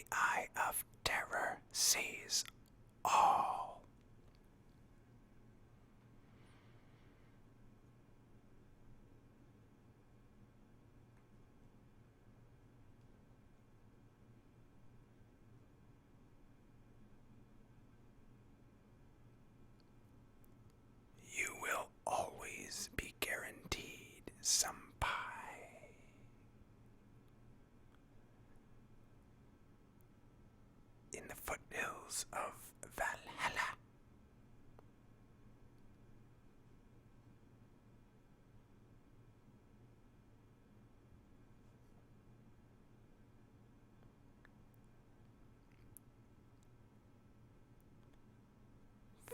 The eye of terror sees all. You will always be guaranteed some pie. In the foothills of Valhalla.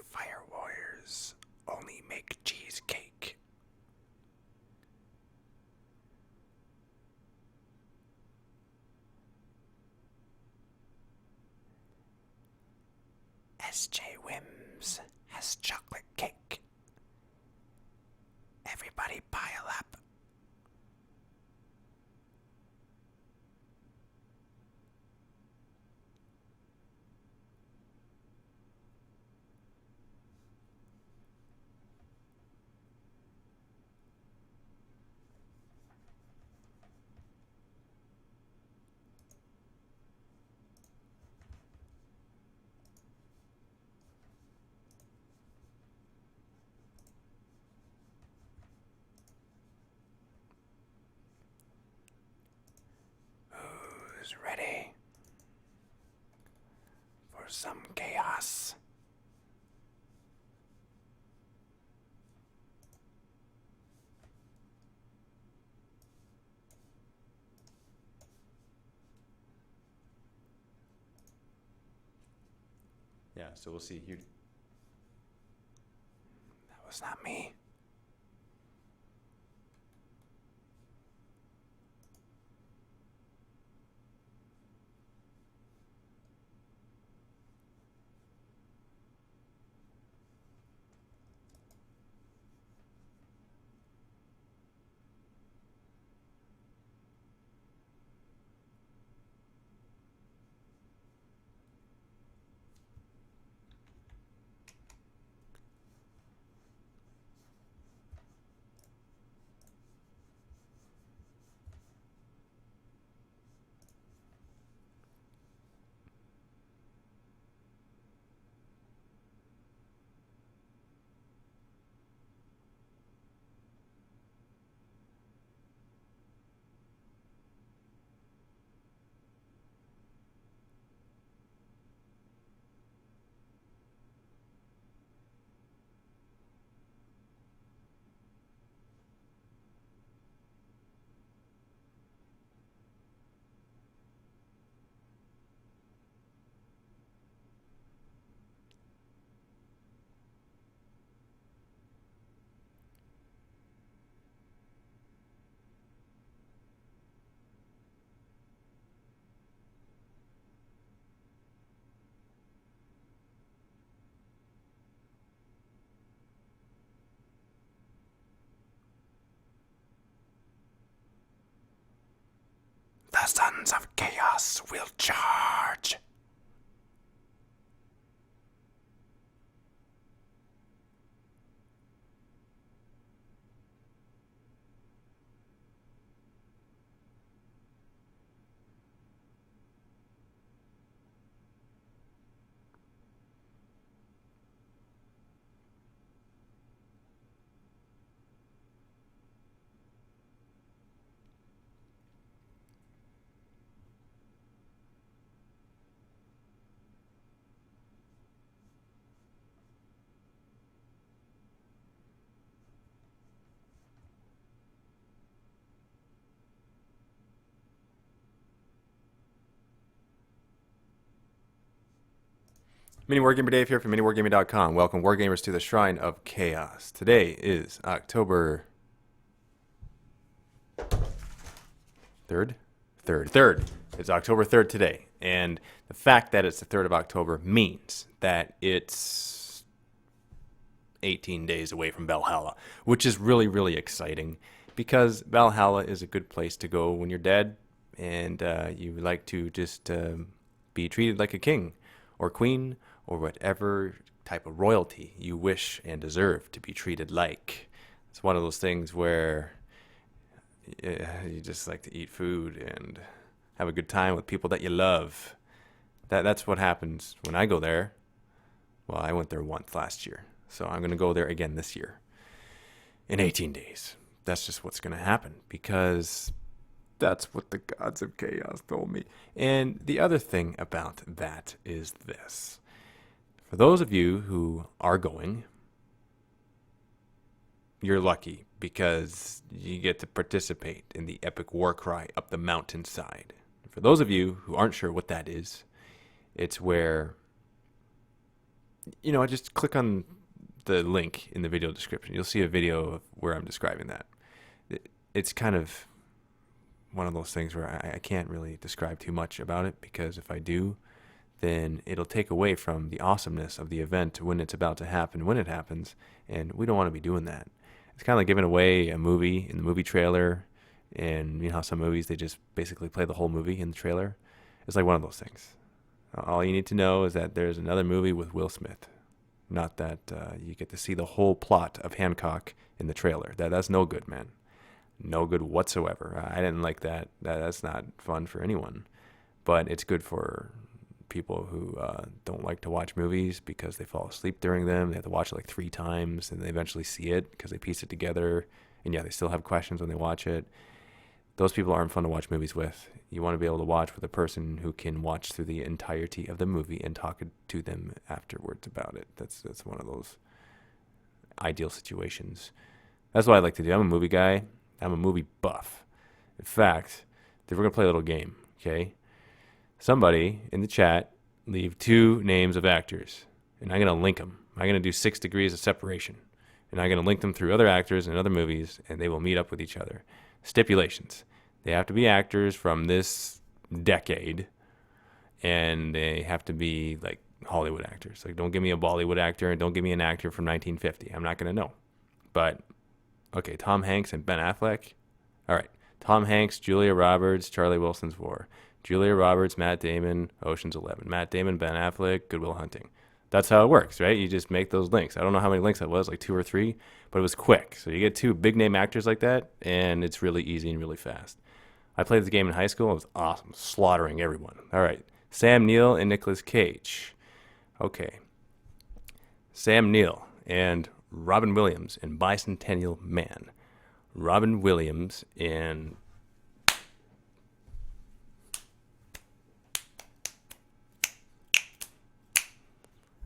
Fire warriors only make cheesecake. SJ Wims has chocolate cake. Everybody pile up. Who's ready for some chaos? Yeah, so we'll see here. That was not me. The Sons of Chaos will charge. MiniWarGamer Dave here from MiniWarGaming.com. Welcome, Wargamers, to the Shrine of Chaos. Today is October 3rd? 3rd. It's October 3rd today. And the fact that it's the 3rd of October means that it's 18 days away from Valhalla, which is really, really exciting because Valhalla is a good place to go when you're dead and you like to just be treated like a king or queen or whatever type of royalty you wish and deserve to be treated like. It's one of those things where you just like to eat food and have a good time with people that you love. That's what happens when I go there. Well, I went there once last year, so I'm going to go there again this year in 18 days. That's just what's going to happen because that's what the gods of chaos told me. And the other thing about that is this. For those of you who are going, you're lucky because you get to participate in the epic war cry up the mountainside. For those of you who aren't sure what that is, it's where, just click on the link in the video description. You'll see a video of where I'm describing that. It's kind of one of those things where I can't really describe too much about it because if I do, then it'll take away from the awesomeness of the event when it's about to happen, when it happens, and we don't want to be doing that. It's kind of like giving away a movie in the movie trailer, and you know how some movies, they just basically play the whole movie in the trailer? It's like one of those things. All you need to know is that there's another movie with Will Smith, not that you get to see the whole plot of Hancock in the trailer. That's no good, man. No good whatsoever. I didn't like that. That's not fun for anyone, but it's good for people who don't like to watch movies because they fall asleep during them. They have to watch it like 3 times and they eventually see it because they piece it together. And yeah, they still have questions when they watch it. Those people aren't fun to watch movies with. You want to be able to watch with a person who can watch through the entirety of the movie and talk to them afterwards about it. That's one of those ideal situations. That's what I like to do. I'm a movie guy. I'm a movie buff. In fact, we're going to play a little game, okay? Somebody in the chat leave 2 names of actors, and I'm going to link them. I'm going to do 6 degrees of separation, and I'm going to link them through other actors and other movies, and they will meet up with each other. Stipulations. They have to be actors from this decade, and they have to be like Hollywood actors. Like, don't give me a Bollywood actor, and don't give me an actor from 1950. I'm not going to know. But, okay, Tom Hanks and Ben Affleck. All right, Tom Hanks, Julia Roberts, Charlie Wilson's War. Julia Roberts, Matt Damon, Ocean's 11. Matt Damon, Ben Affleck, Good Will Hunting. That's how it works, right? You just make those links. I don't know how many links that was, like 2 or 3, but it was quick. So you get 2 big name actors like that, and it's really easy and really fast. I played this game in high school. It was awesome, slaughtering everyone. All right, Sam Neill and Nicolas Cage. Okay, Sam Neill and Robin Williams in Bicentennial Man. Robin Williams in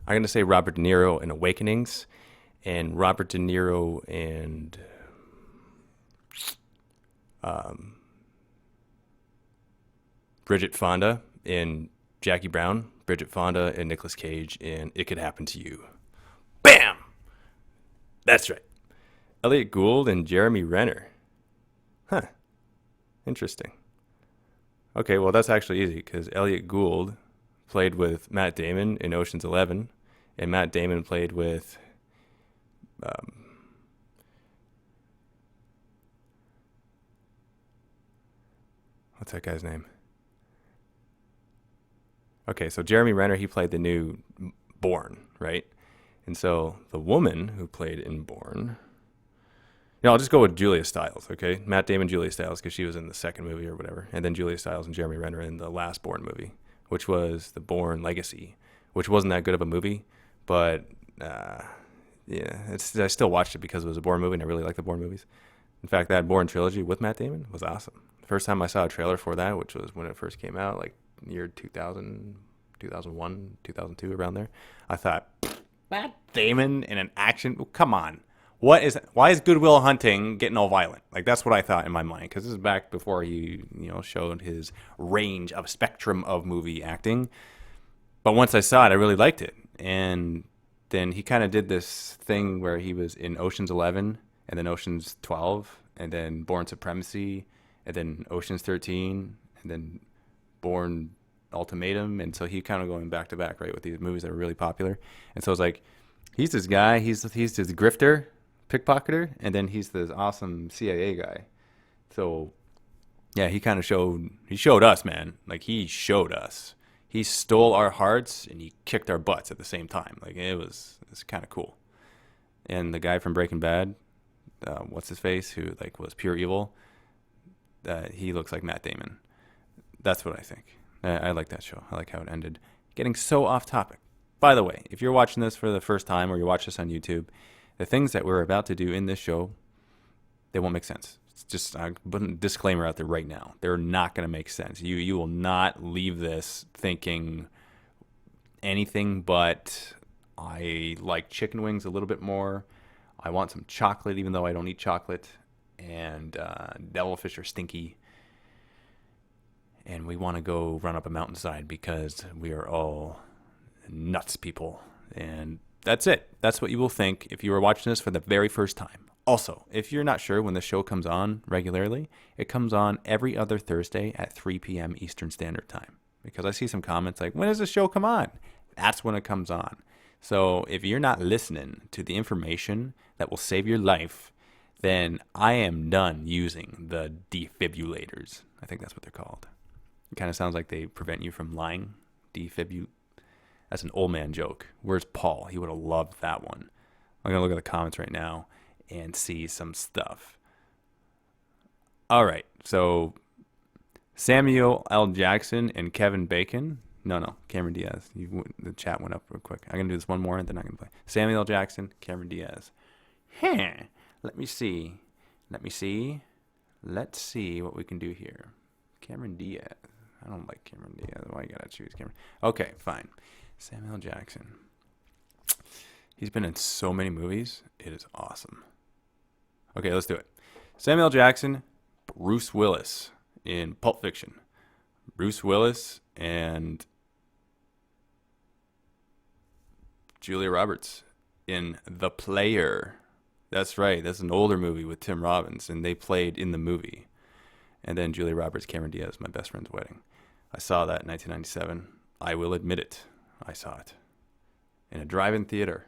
I'm going to say Robert De Niro in Awakenings, and Robert De Niro and Bridget Fonda in Jackie Brown, Bridget Fonda and Nicolas Cage in It Could Happen to You. Bam! That's right. Elliot Gould and Jeremy Renner. Huh. Interesting. Okay, well, that's actually easy because Elliot Gould played with Matt Damon in Ocean's 11, and Matt Damon played with what's that guy's name? Okay, so Jeremy Renner, he played the new Bourne, right? And so the woman who played in Bourne, I'll just go with Julia Stiles, okay? Matt Damon, Julia Stiles, because she was in the second movie or whatever, and then Julia Stiles and Jeremy Renner in the last Bourne movie, which was the Bourne Legacy, which wasn't that good of a movie, but yeah, I still watched it because it was a Bourne movie, and I really like the Bourne movies. In fact, that Bourne trilogy with Matt Damon was awesome. The first time I saw a trailer for that, which was when it first came out, like year 2000, 2001, 2002, around there, I thought, Matt Damon in an action? Oh, come on. Why is Good Will Hunting getting all violent? Like, that's what I thought in my mind, because this is back before he, showed his range of spectrum of movie acting. But once I saw it, I really liked it. And then he kind of did this thing where he was in Ocean's 11 and then Ocean's 12 and then Bourne Supremacy and then Ocean's 13 and then Bourne Ultimatum. And so he kind of going back to back, right, with these movies that are really popular. And so it's like, he's this guy, he's this grifter, pickpocketer, and then he's this awesome CIA guy. So yeah, he showed us, man. Like, he showed us. He stole our hearts and he kicked our butts at the same time. Like it was kind of cool. And the guy from Breaking Bad, what's his face, who like was pure evil, he looks like Matt Damon. That's what I think. I like that show. I like how it ended. Getting so off topic. By the way, if you're watching this for the first time or you watch this on YouTube, the things that we're about to do in this show, they won't make sense. It's just I'm putting a disclaimer out there right now. They're not going to make sense. You will not leave this thinking anything but I like chicken wings a little bit more. I want some chocolate even though I don't eat chocolate. And devilfish are stinky. And we want to go run up a mountainside because we are all nuts people. And that's it. That's what you will think if you were watching this for the very first time. Also, if you're not sure when the show comes on regularly, it comes on every other Thursday at 3 p.m. Eastern Standard Time. Because I see some comments like, when does the show come on? That's when it comes on. So if you're not listening to the information that will save your life, then I am done using the defibrillators. I think that's what they're called. It kind of sounds like they prevent you from lying. That's an old man joke. Where's Paul? He would have loved that one. I'm going to look at the comments right now and see some stuff. All right. So Samuel L. Jackson and Kevin Bacon. No, Cameron Diaz. The chat went up real quick. I'm going to do this one more and then I'm going to play. Samuel L. Jackson, Cameron Diaz. Let me see. Let's see what we can do here. Cameron Diaz. I don't like Cameron Diaz. Why you gotta choose Cameron? Okay, fine. Samuel L. Jackson. He's been in so many movies. It is awesome. Okay, let's do it. Samuel L. Jackson, Bruce Willis in Pulp Fiction. Bruce Willis and Julia Roberts in The Player. That's right. That's an older movie with Tim Robbins, and they played in the movie. And then Julia Roberts, Cameron Diaz, My Best Friend's Wedding. I saw that in 1997. I will admit it. I saw it in a drive-in theater.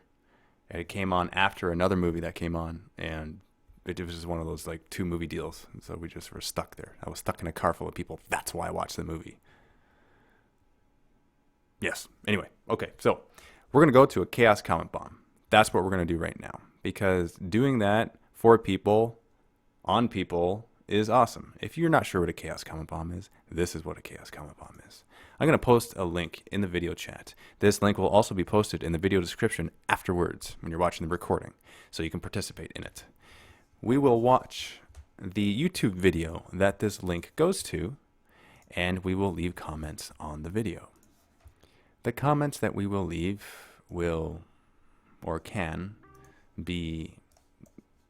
And it came on after another movie that came on, and it was just one of those like 2 movie deals. And so we just were stuck there. I was stuck in a car full of people. That's why I watched the movie. Yes. Anyway, okay. So we're going to go to a chaos comment bomb. That's what we're going to do right now. Because doing that for people, on people, is awesome. If you're not sure what a chaos comment bomb is, this is what a chaos comment bomb is. I'm going to post a link in the video chat. This link will also be posted in the video description afterwards when you're watching the recording, so you can participate in it. We will watch the YouTube video that this link goes to, and we will leave comments on the video. The comments that we will leave will, or can, be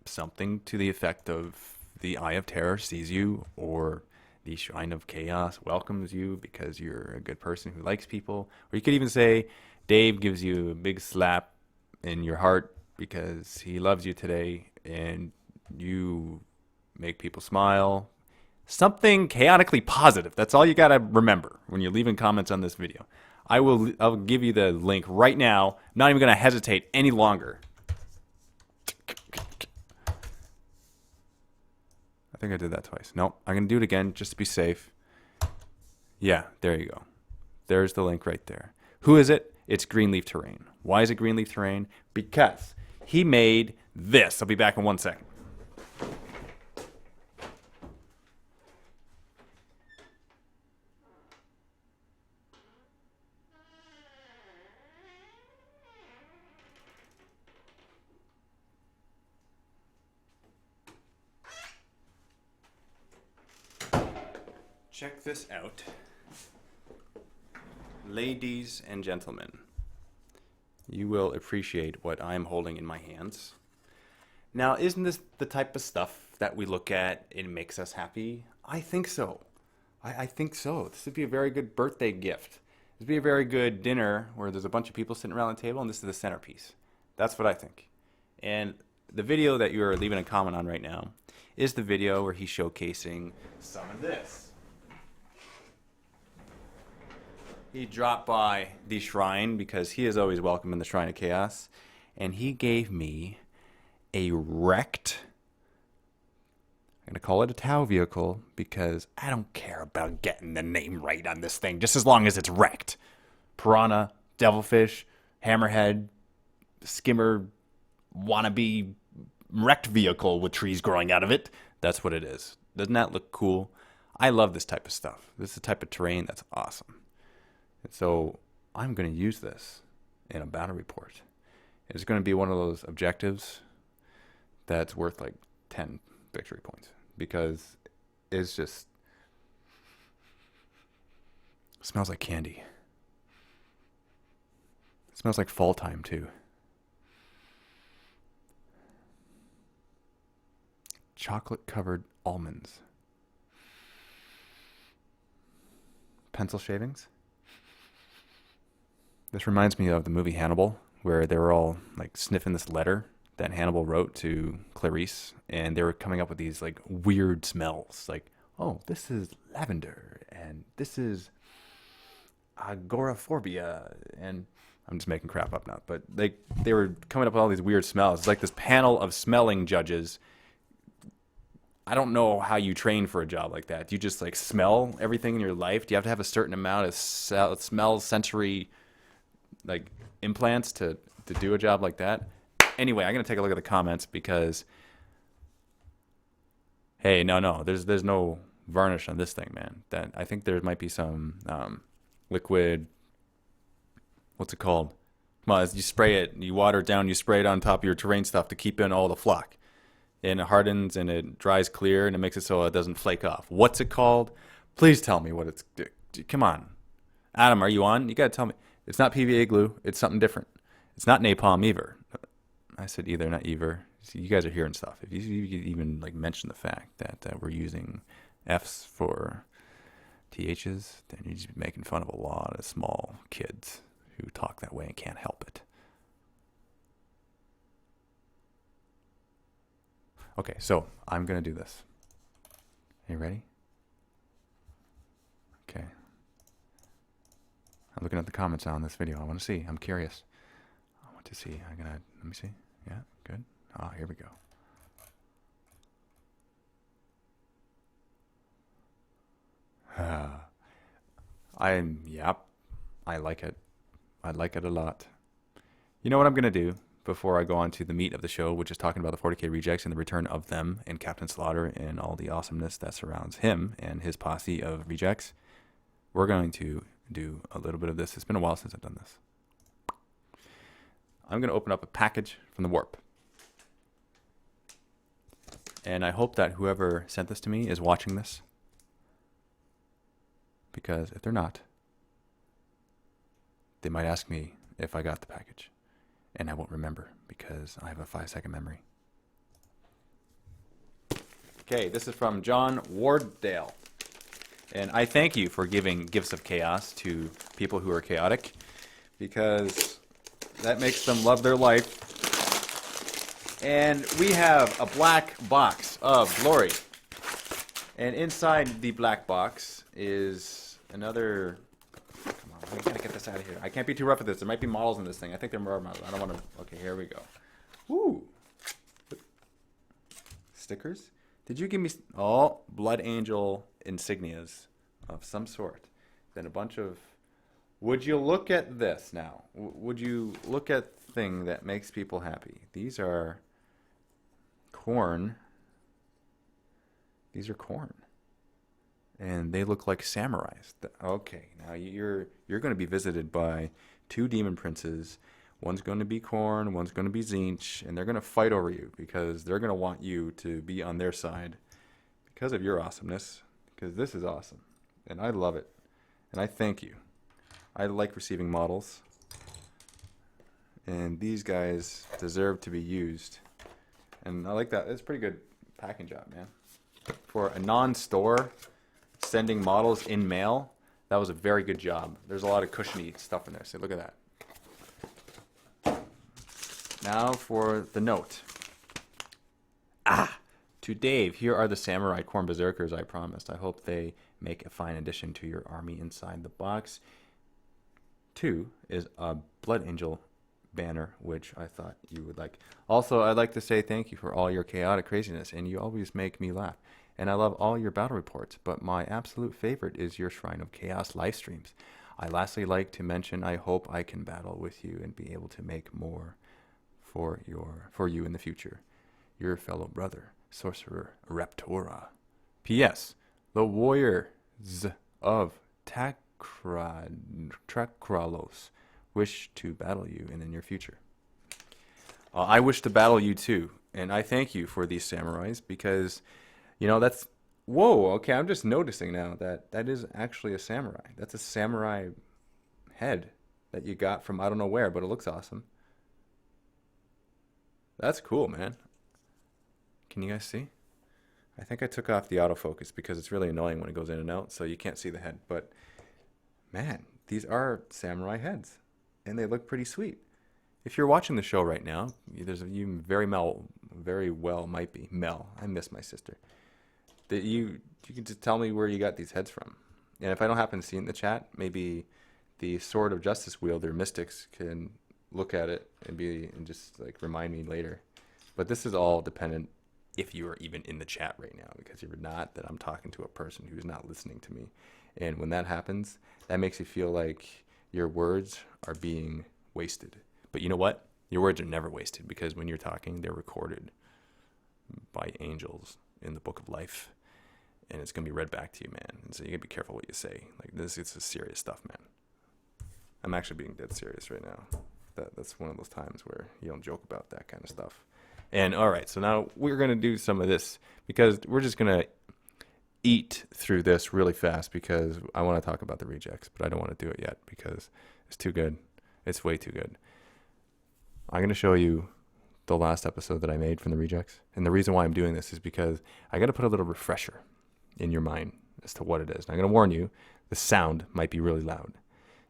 something to the effect of the Eye of Terror sees you, or the Shrine of Chaos welcomes you because you're a good person who likes people. Or you could even say, Dave gives you a big slap in your heart because he loves you today and you make people smile. Something chaotically positive. That's all you got to remember when you're leaving comments on this video. I'll give you the link right now. I'm not even going to hesitate any longer. I think I did that twice. Nope, I'm going to do it again just to be safe. Yeah, there you go. There's the link right there. Who is it? It's Greenleaf Terrain. Why is it Greenleaf Terrain? Because he made this. I'll be back in 1 second. Check this out. Ladies and gentlemen, you will appreciate what I'm holding in my hands. Now, isn't this the type of stuff that we look at and it makes us happy? I think so. I think so. This would be a very good birthday gift. This would be a very good dinner where there's a bunch of people sitting around the table and this is the centerpiece. That's what I think. And the video that you're leaving a comment on right now is the video where he's showcasing some of this. He dropped by the shrine because he is always welcome in the Shrine of Chaos. And he gave me a wrecked I'm going to call it a Tau vehicle because I don't care about getting the name right on this thing, just as long as it's wrecked. Piranha, Devilfish, Hammerhead, Skimmer, wannabe wrecked vehicle with trees growing out of it. That's what it is. Doesn't that look cool? I love this type of stuff. This is the type of terrain that's awesome. And so I'm going to use this in a battle report. It's going to be one of those objectives that's worth like 10 victory points because it's just smells like candy. It smells like fall time too. Chocolate covered almonds. Pencil shavings. This reminds me of the movie Hannibal, where they were all like sniffing this letter that Hannibal wrote to Clarice, and they were coming up with these like weird smells, like, oh, this is lavender, and this is agoraphobia, and I'm just making crap up now, but they were coming up with all these weird smells. It's like this panel of smelling judges. I don't know how you train for a job like that. Do you just like smell everything in your life? Do you have to have a certain amount of smell sensory like implants to do a job like that? Anyway, I'm gonna take a look at the comments because hey, no, there's no varnish on this thing, man. That I think there might be some liquid. What's it called? Well, you spray it, you water it down, you spray it on top of your terrain stuff to keep in all the flock. And it hardens and it dries clear and it makes it so it doesn't flake off. What's it called? Please tell me what it's... Come on. Adam, are you on? You got to tell me. It's not PVA glue. It's something different. It's not napalm either. I said either, not either. See, you guys are hearing stuff. If you even like mention the fact that we're using Fs for THs, then you're just making fun of a lot of small kids who talk that way and can't help it. Okay, so I'm going to do this. Are you ready? Okay. I'm looking at the comments on this video. I want to see. I'm curious. I want to see. Let me see. Yeah, good. Oh, here we go. Yep. I like it. I like it a lot. You know what I'm going to do? Before I go on to the meat of the show, which is talking about the 40k rejects and the return of them and Captain Slaughter and all the awesomeness that surrounds him and his posse of rejects, we're going to do a little bit of this. It's been a while since I've done this. I'm going to open up a package from the Warp. And I hope that whoever sent this to me is watching this. Because if they're not, they might ask me if I got the package. And I won't remember because I have a 5-second memory. Okay, this is from John Warddale. And I thank you for giving gifts of chaos to people who are chaotic because that makes them love their life. And we have a black box of glory. And inside the black box is another... I gotta get this out of here. I can't be too rough with this. There might be models in this thing. I think there are models. I don't want to... Okay, here we go. Woo! Stickers? Did you give me... Oh, Blood Angel insignias of some sort. Then a bunch of... Would you look at this now? Would you look at the thing that makes people happy? These are corn. These are corn. And they look like samurais. Okay, now you're going to be visited by 2 demon princes. One's going to be Korn, one's going to be Zinch, and they're going to fight over you because they're going to want you to be on their side because of your awesomeness, because this is awesome, and I love it, and I thank you. I like receiving models, and these guys deserve to be used, and I like that. It's a pretty good packing job, man. For a non-store... sending models in mail, that was a very good job. There's a lot of cushiony stuff in there. So look at that. Now for the note. To Dave, here are the Samurai Corn Berserkers I promised. I hope they make a fine addition to your army inside the box. 2 is a Blood Angel banner, which I thought you would like. Also, I'd like to say thank you for all your chaotic craziness, and you always make me laugh. And I love all your battle reports, but my absolute favorite is your Shrine of Chaos live streams. I lastly like to mention I hope I can battle with you and be able to make more for you in the future. Your fellow brother, Sorcerer Raptora. P.S. The warriors of Takralos wish to battle you in the near future. I wish to battle you too, and I thank you for these samurais because, you know, that's... Whoa, okay, I'm just noticing now that that is actually a samurai. That's a samurai head that you got from I don't know where, but it looks awesome. That's cool, man. Can you guys see? I think I took off the autofocus because it's really annoying when it goes in and out, so you can't see the head. But, man, these are samurai heads, and they look pretty sweet. If you're watching the show right now, you very well might be. Mel, I miss my sister. That you can just tell me where you got these heads from. And if I don't happen to see it in the chat, maybe the Sword of Justice wielder mystics can look at it and just like remind me later. But this is all dependent if you are even in the chat right now, because if you're not, then I'm talking to a person who's not listening to me. And when that happens, that makes you feel like your words are being wasted. But you know what? Your words are never wasted, because when you're talking, they're recorded by angels in the book of life. And it's going to be read back to you, man. And so you got to be careful what you say. Like, this is serious stuff, man. I'm actually being dead serious right now. That's one of those times where you don't joke about that kind of stuff. And all right, so now we're going to do some of this, because we're just going to eat through this really fast, because I want to talk about the rejects, but I don't want to do it yet because it's too good. It's way too good. I'm going to show you the last episode that I made from the rejects. And the reason why I'm doing this is because I got to put a little refresher in your mind as to what it is. And I'm going to warn you, the sound might be really loud.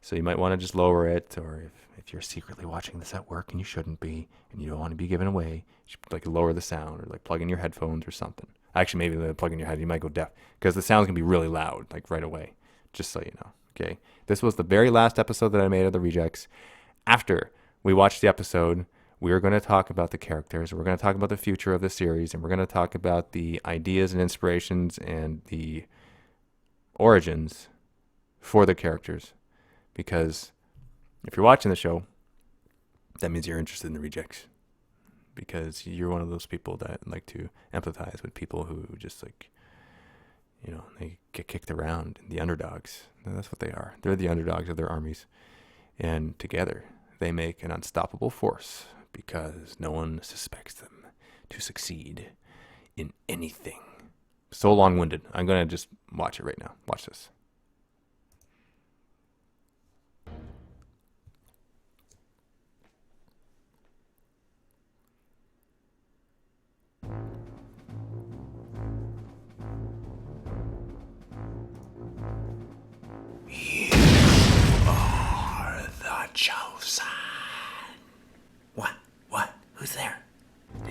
So you might want to just lower it, or if you're secretly watching this at work and you shouldn't be, and you don't want to be given away, you should like lower the sound, or like plug in your headphones or something. Actually, maybe plug in your head, you might go deaf, because the sound's going to be really loud, like right away, just so you know. Okay, this was the very last episode that I made of the rejects. After we watched the episode, we're going to talk about the characters, we're going to talk about the future of the series, and we're going to talk about the ideas and inspirations and the origins for the characters. Because if you're watching the show, that means you're interested in the rejects. Because you're one of those people that like to empathize with people who just like, you know, they get kicked around, the underdogs. And that's what they are. They're the underdogs of their armies. And together, they make an unstoppable force, because no one suspects them to succeed in anything. So long-winded. I'm going to just watch it right now. Watch this. Chosen. What? Who's there?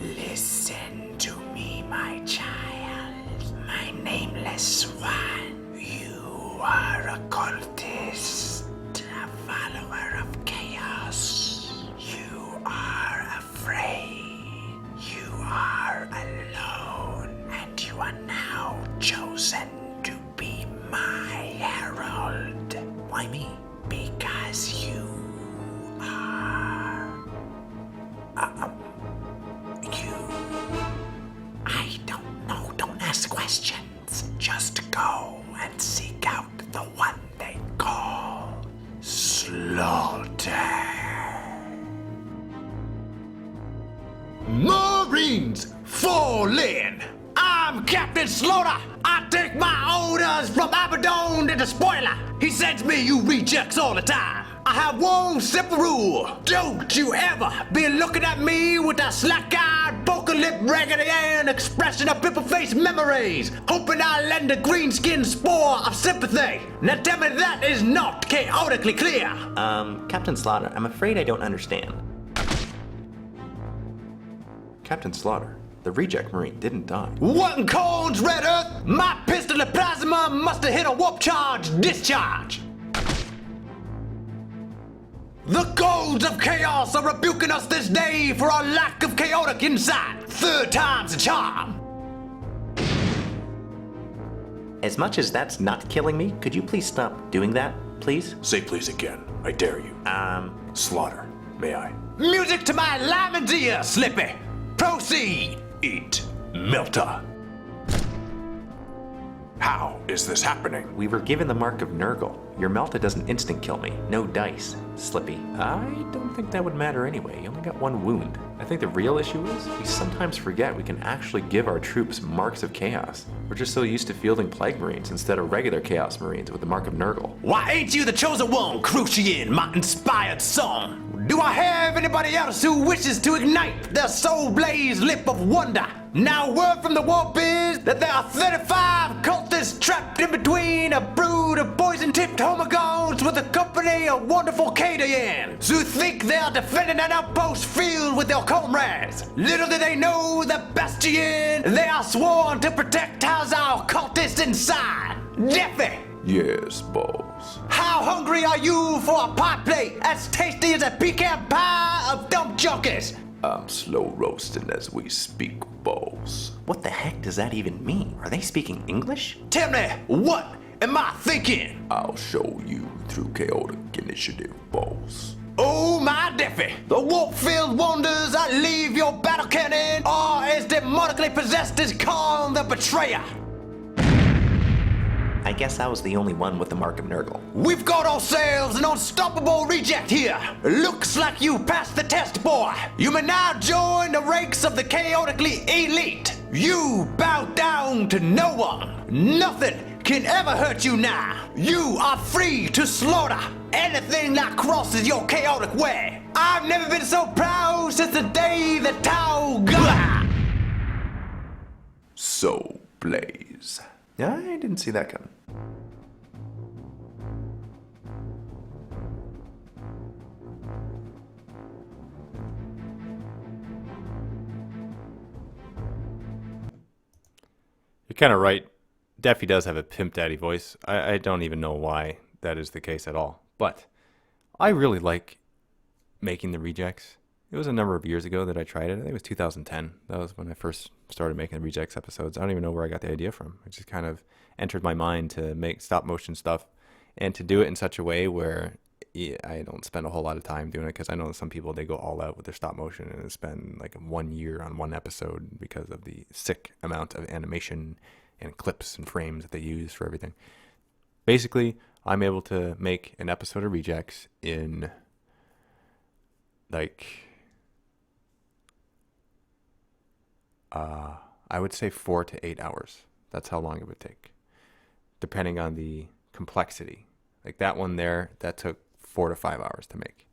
Listen to me, my child, my nameless one. You are a cultist, a follower of chaos. You are afraid. You are alone, and you are now chosen to be my herald. Why me? Because you I don't know, don't ask questions. Just go and seek out the one they call Slaughter. Marines, fall in! I'm Captain Slaughter! I take my orders from Abaddon to the spoiler! He sends me you rejects all the time! I have one simple rule. Don't you ever be looking at me with that slack-eyed, poker-lip, raggedy-ann expression of pimple-faced memories, hoping I'll lend a green-skinned spore of sympathy. Now tell me that is not chaotically clear. Captain Slaughter, I'm afraid I don't understand. Captain Slaughter, the reject Marine didn't die. What in corns, Red Earth? My pistol of plasma must have hit a warp charge discharge. The gods of chaos are rebuking us this day for our lack of chaotic insight. Third time's a charm. As much as that's not killing me, could you please stop doing that, please? Say please again. I dare you. Slaughter, may I? Music to my lineman's ear, Slippy. Proceed. Eat Melta. How is this happening? We were given the mark of Nurgle. Your Melta doesn't instant kill me. No dice, Slippy. I don't think that would matter anyway. You only got one wound. I think the real issue is we sometimes forget we can actually give our troops marks of chaos. We're just so used to fielding Plague Marines instead of regular Chaos Marines with the mark of Nurgle. Why ain't you the chosen one, Crucian, my inspired song? Do I have anybody else who wishes to ignite their soul blaze lip of wonder? Now word from the warp is that there are 35 cultists trapped in between a brood of poison-tipped homogons with a company of wonderful Cadians who think they're defending an outpost filled with their comrades. Little do they know the Bastion they are sworn to protect has our cultists inside. Deffy! Yes, boss. How hungry are you for a pie plate as tasty as a pecan pie of dump junkies? I'm slow roasting as we speak, boss. What the heck does that even mean? Are they speaking English? Tell me, what am I thinking? I'll show you through chaotic initiative, boss. Oh my Deffy, the warp-filled wonders that leave your battle cannon are as demonically possessed as Khan the Betrayer. I guess I was the only one with the mark of Nurgle. We've got ourselves an unstoppable reject here. Looks like you passed the test, boy. You may now join the ranks of the chaotically elite. You bow down to no one. Nothing can ever hurt you now. You are free to slaughter anything that crosses your chaotic way. I've never been so proud since the day the Tau got. So, Blaze. I didn't see that coming. You're kind of right. Deffy does have a pimp daddy voice. I don't even know why that is the case at all. But I really like making the rejects. It was a number of years ago that I tried it. I think it was 2010. That was when I first started making rejects episodes. I don't even know where I got the idea from. It just kind of entered my mind to make stop motion stuff and to do it in such a way where I don't spend a whole lot of time doing it, because I know some people, they go all out with their stop motion and spend like 1 year on one episode because of the sick amount of animation and clips and frames that they use for everything. Basically, I'm able to make an episode of rejects in like I would say 4 to 8 hours. That's how long it would take, depending on the complexity. Like that one there, that took 4 to 5 hours to make.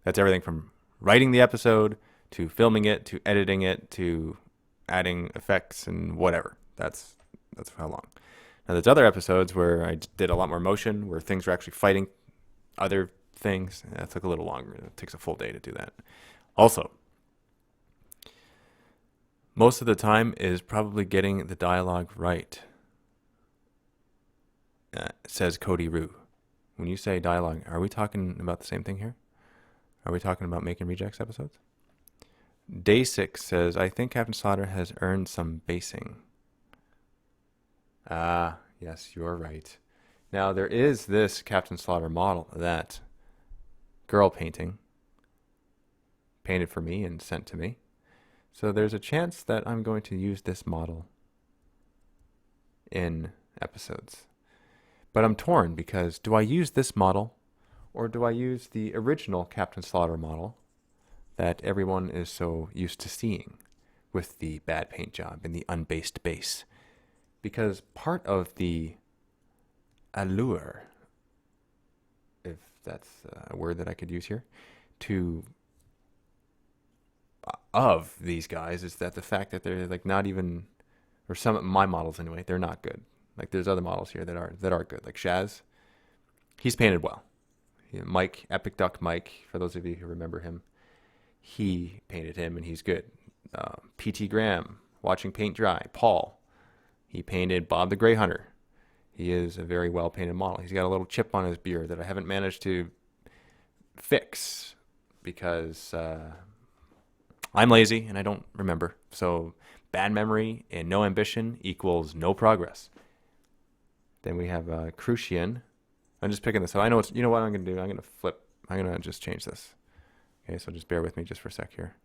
That's everything from writing the episode to filming it to editing it to adding effects and whatever. That's how long. Now there's other episodes where I did a lot more motion, where things were actually fighting other things. That took a little longer. It takes a full day to do that. Also, most of the time is probably getting the dialogue right, says Cody Rue. When you say dialogue, are we talking about the same thing here? Are we talking about making rejects episodes? Day 6 says, I think Captain Slaughter has earned some basing. Ah, yes, you're right. Now, there is this Captain Slaughter model, that girl painting, painted for me and sent to me. So there's a chance that I'm going to use this model in episodes. But I'm torn, because do I use this model or do I use the original Captain Slaughter model that everyone is so used to seeing with the bad paint job and the unbased base? Because part of the allure, if that's a word that I could use here, of these guys is that the fact that they're like not even, or some of my models anyway, they're not good. Like there's other models here that are good, like Shaz. He's painted well. Mike, Epic Duck Mike, for those of you who remember him, he painted him and he's good. P.T. Graham, watching paint dry. Paul, he painted Bob the Grey Hunter. He is a very well painted model. He's got a little chip on his beard that I haven't managed to fix because I'm lazy and I don't remember. So bad memory and no ambition equals no progress. Then we have Crucian. I'm just picking this. So I know it's, you know what I'm going to do? I'm going to flip. I'm going to just change this. Okay, so just bear with me just for a sec here.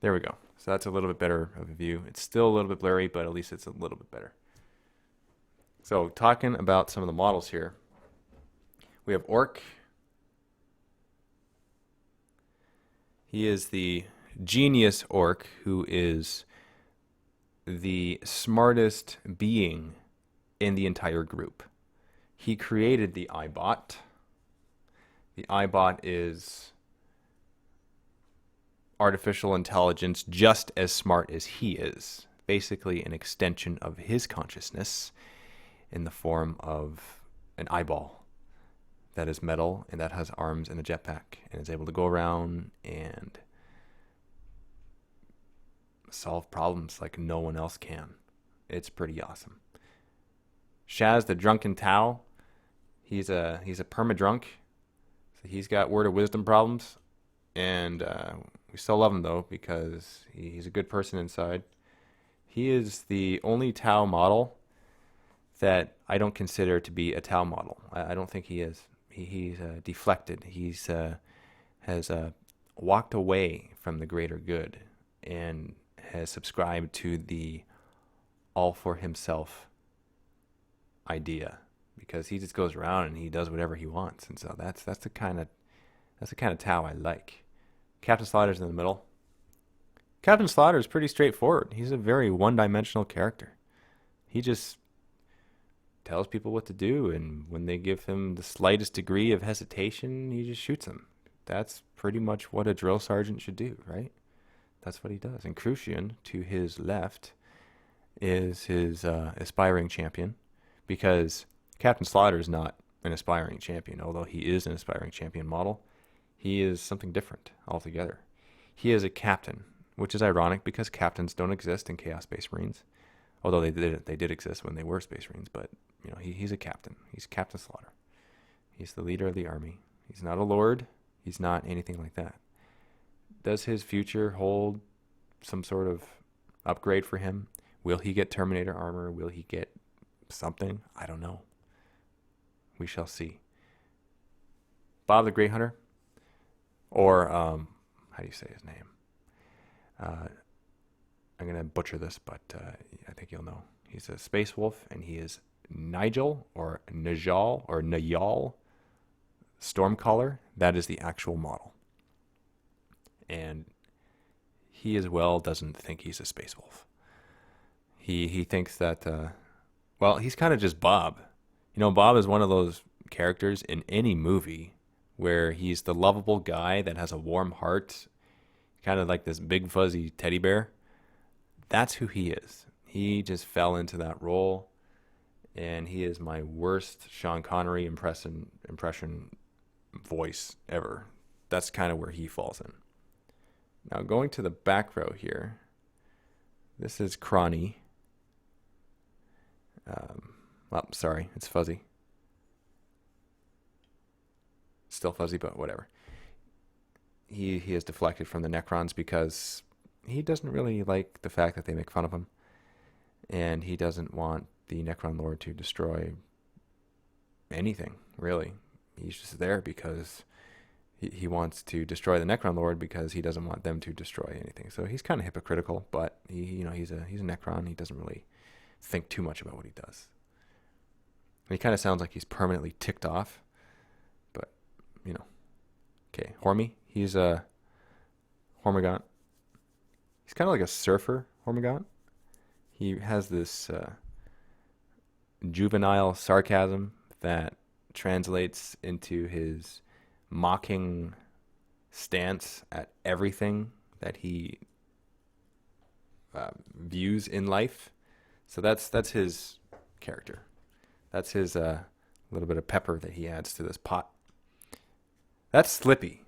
There we go. So that's a little bit better of a view. It's still a little bit blurry, but at least it's a little bit better. So talking about some of the models here. We have Orc. He is the genius Orc who is the smartest being in the entire group. He created the iBot. The iBot is artificial intelligence just as smart as he is. Basically an extension of his consciousness in the form of an eyeball that is metal and that has arms and a jetpack and is able to go around and solve problems like no one else can. It's pretty awesome. Shaz the Drunken Tao, he's a perma-drunk. So he's got word of wisdom problems, and we still love him though because he's a good person inside. He is the only Tao model that I don't consider to be a Tao model. I don't think he is. He's deflected. He's has walked away from the greater good and has subscribed to the all for himself idea, because he just goes around and he does whatever he wants, and so that's the kind of Tao I like. Captain Slaughter's in the middle. Captain Slaughter is pretty straightforward. He's a very one-dimensional character. He just tells people what to do, and when they give him the slightest degree of hesitation, he just shoots them. That's pretty much what a drill sergeant should do, right? That's what he does. And Crucian, to his left, is his aspiring champion, because Captain Slaughter is not an aspiring champion, although he is an aspiring champion model. He is something different altogether. He is a captain, which is ironic because captains don't exist in Chaos Space Marines, although they did exist when they were Space Marines. But you know, he's a captain. He's Captain Slaughter. He's the leader of the army. He's not a lord. He's not anything like that. Does his future hold some sort of upgrade for him? Will he get Terminator armor? Will he get something? I don't know. We shall see. Bob the Great Hunter, or how do you say his name? I'm going to butcher this, but I think you'll know. He's a space wolf, and he is Nigel, or Najal Stormcaller. That is the actual model. And he as well doesn't think he's a space wolf. He thinks that, well, he's kind of just Bob. You know, Bob is one of those characters in any movie where he's the lovable guy that has a warm heart, kind of like this big fuzzy teddy bear. That's who he is. He just fell into that role, and he is my worst Sean Connery impression voice ever. That's kind of where he falls in. Now, going to the back row here, this is Cronny. Sorry, it's fuzzy. Still fuzzy, but whatever. He is deflected from the Necrons because he doesn't really like the fact that they make fun of him, and he doesn't want the Necron Lord to destroy anything, really. He's just there because he wants to destroy the Necron Lord because he doesn't want them to destroy anything. So he's kind of hypocritical, but he's a Necron. He doesn't really think too much about what he does. And he kind of sounds like he's permanently ticked off, but you know. Okay, Hormy. He's a Hormigaunt. He's kind of like a surfer Hormigaunt. He has this juvenile sarcasm that translates into his mocking stance at everything that he views in life. So that's his character. That's his little bit of pepper that he adds to this pot. That's Slippy.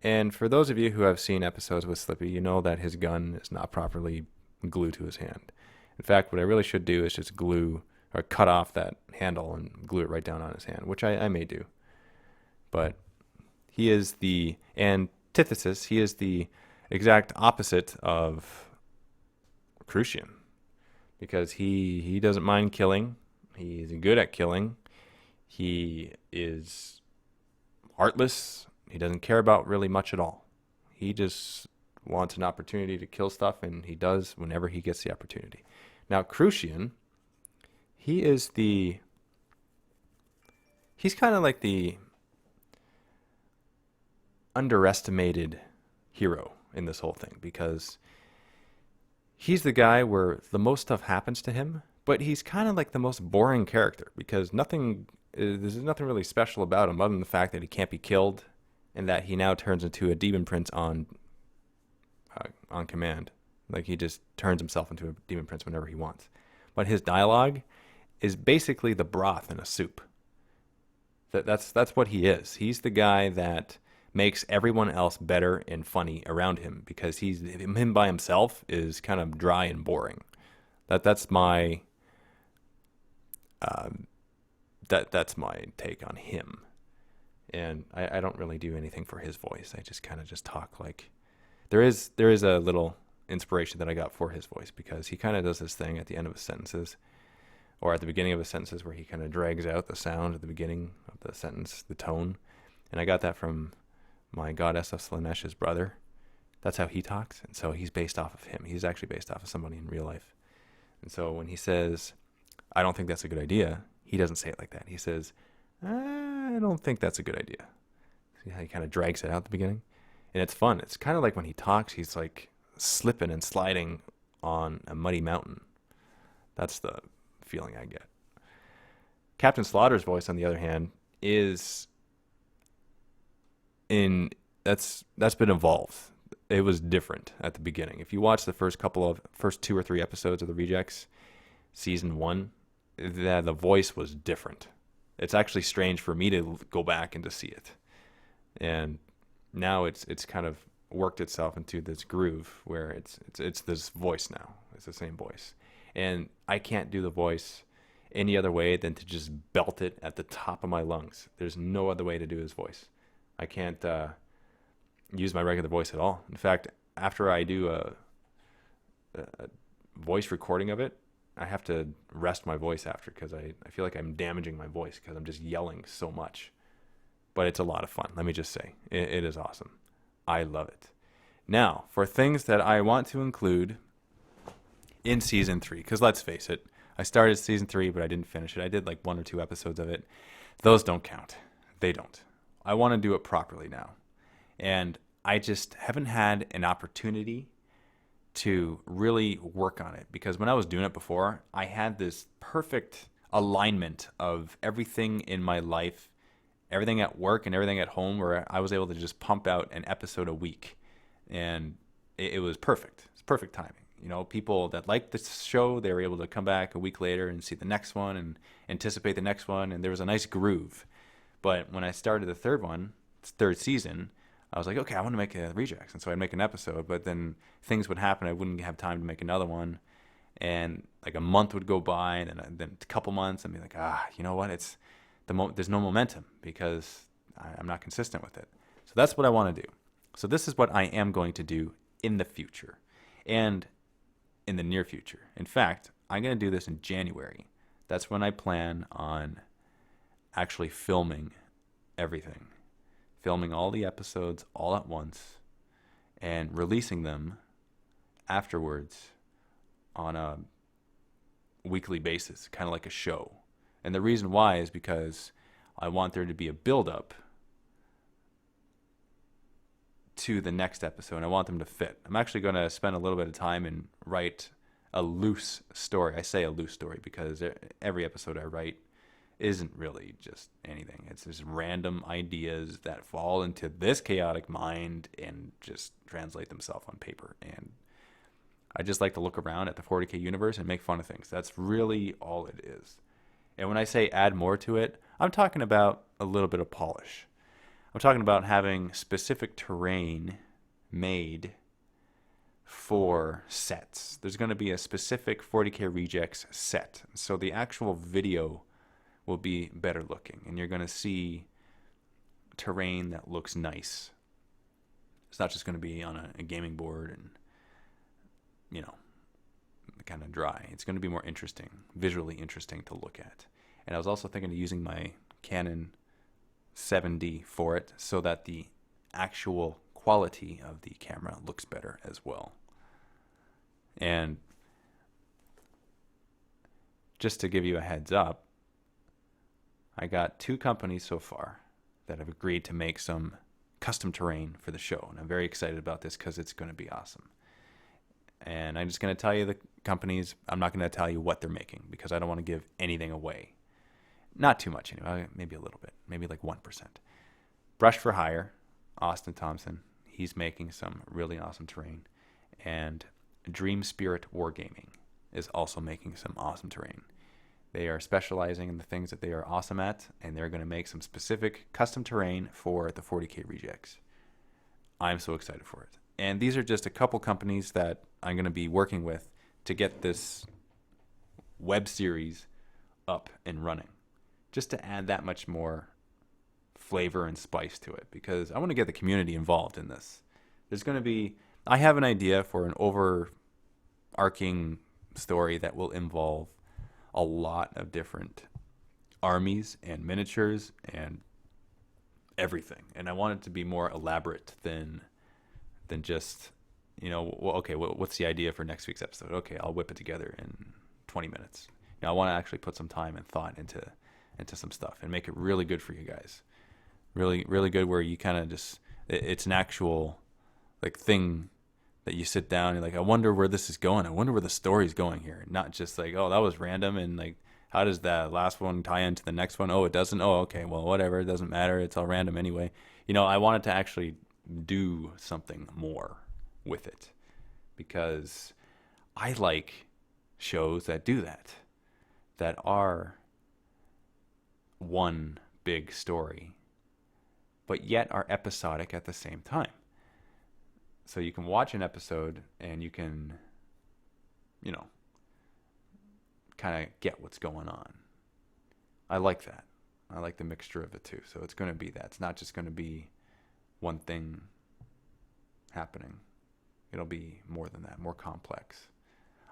And for those of you who have seen episodes with Slippy, you know that his gun is not properly glued to his hand. In fact, what I really should do is just glue or cut off that handle and glue it right down on his hand, which I may do. But he is the antithesis. He is the exact opposite of Crucian, because he doesn't mind killing. He's good at killing. He is heartless. He doesn't care about really much at all. He just wants an opportunity to kill stuff, and he does whenever he gets the opportunity. Now, Crucian, he's kind of like the underestimated hero in this whole thing, because he's the guy where the most stuff happens to him, but he's kind of like the most boring character, because there's nothing really special about him other than the fact that he can't be killed and that he now turns into a demon prince on command. Like, he just turns himself into a demon prince whenever he wants. But his dialogue is basically the broth in a soup. That's what he is. He's the guy that makes everyone else better and funny around him, because him by himself is kind of dry and boring. That's my that's my take on him. And I don't really do anything for his voice. I just kind of just talk like there is a little inspiration that I got for his voice, because he kind of does this thing at the end of his sentences, or at the beginning of his sentences, where he kind of drags out the sound at the beginning of the sentence, the tone. And I got that from my goddess of Slanesh's brother. That's how he talks, and so he's based off of him. He's actually based off of somebody in real life. And so when he says, "I don't think that's a good idea," he doesn't say it like that. He says, "I don't think that's a good idea." See how he kind of drags it out at the beginning? And it's fun. It's kind of like when he talks, he's like slipping and sliding on a muddy mountain. That's the feeling I get. Captain Slaughter's voice, on the other hand, that's been evolved. It was different at the beginning. If you watch the first 2 or 3 episodes of the Rejects season 1, the voice was different. It's actually strange for me to go back and to see it. And now it's kind of worked itself into this groove where it's this voice now. It's the same voice. And I can't do the voice any other way than to just belt it at the top of my lungs. There's no other way to do his voice. I can't use my regular voice at all. In fact, after I do a voice recording of it, I have to rest my voice after, because I feel like I'm damaging my voice because I'm just yelling so much. But it's a lot of fun. Let me just say, it is awesome. I love it. Now, for things that I want to include in season 3, because let's face it, I started season 3, but I didn't finish it. I did like 1 or 2 episodes of it. Those don't count. They don't. I want to do it properly now. And I just haven't had an opportunity to really work on it, because when I was doing it before, I had this perfect alignment of everything in my life, everything at work and everything at home, where I was able to just pump out an episode a week. And it was perfect. It's perfect timing. You know, people that liked this show, they were able to come back a week later and see the next one and anticipate the next one. And there was a nice groove. But when I started the third season, I was like, okay, I want to make a Rejects. And so I'd make an episode, but then things would happen. I wouldn't have time to make another one. And like a month would go by, and then a couple months, I'd be like, you know what? There's no momentum, because I'm not consistent with it. So that's what I want to do. So this is what I am going to do in the future and in the near future. In fact, I'm going to do this in January. That's when I plan on actually filming everything. Filming all the episodes all at once and releasing them afterwards on a weekly basis, kind of like a show. And the reason why is because I want there to be a build-up to the next episode, and I want them to fit. I'm actually going to spend a little bit of time and write a loose story. I say a loose story because every episode I write isn't really just anything. It's just random ideas that fall into this chaotic mind and just translate themselves on paper. And I just like to look around at the 40K universe and make fun of things. That's really all it is. And when I say add more to it, I'm talking about a little bit of polish. I'm talking about having specific terrain made for sets. There's going to be a specific 40K Rejects set. So the actual video will be better looking, and you're going to see terrain that looks nice. It's not just going to be on a gaming board and, you know, kind of dry. It's going to be more interesting, visually interesting to look at. And I was also thinking of using my Canon 7D for it so that the actual quality of the camera looks better as well. And just to give you a heads up, I got 2 companies so far that have agreed to make some custom terrain for the show. And I'm very excited about this because it's going to be awesome. And I'm just going to tell you the companies. I'm not going to tell you what they're making because I don't want to give anything away. Not too much anyway, maybe a little bit, maybe like 1%. Brush for Hire, Austin Thompson, he's making some really awesome terrain. And Dream Spirit Wargaming is also making some awesome terrain. They are specializing in the things that they are awesome at, and they're going to make some specific custom terrain for the 40K rejects. I'm so excited for it. And these are just a couple companies that I'm going to be working with to get this web series up and running, just to add that much more flavor and spice to it, because I want to get the community involved in this. There's going to be, I have an idea for an overarching story that will involve a lot of different armies and miniatures and everything. And I want it to be more elaborate than just, you know, well, okay, what's the idea for next week's episode? Okay, I'll whip it together in 20 minutes. You know, I want to actually put some time and thought into some stuff and make it really good for you guys. Really, really good where you kind of just, it's an actual like thing that you sit down and you're like, I wonder where this is going. I wonder where the story's going here. Not just like, oh, that was random and like, how does that last one tie into the next one? Oh, it doesn't. Oh, okay, well, whatever. It doesn't matter. It's all random anyway. You know, I wanted to actually do something more with it because I like shows that do that are one big story, but yet are episodic at the same time. So you can watch an episode and you can, you know, kind of get what's going on. I like that. I like the mixture of the two. So it's going to be that. It's not just going to be one thing happening. It'll be more than that, more complex.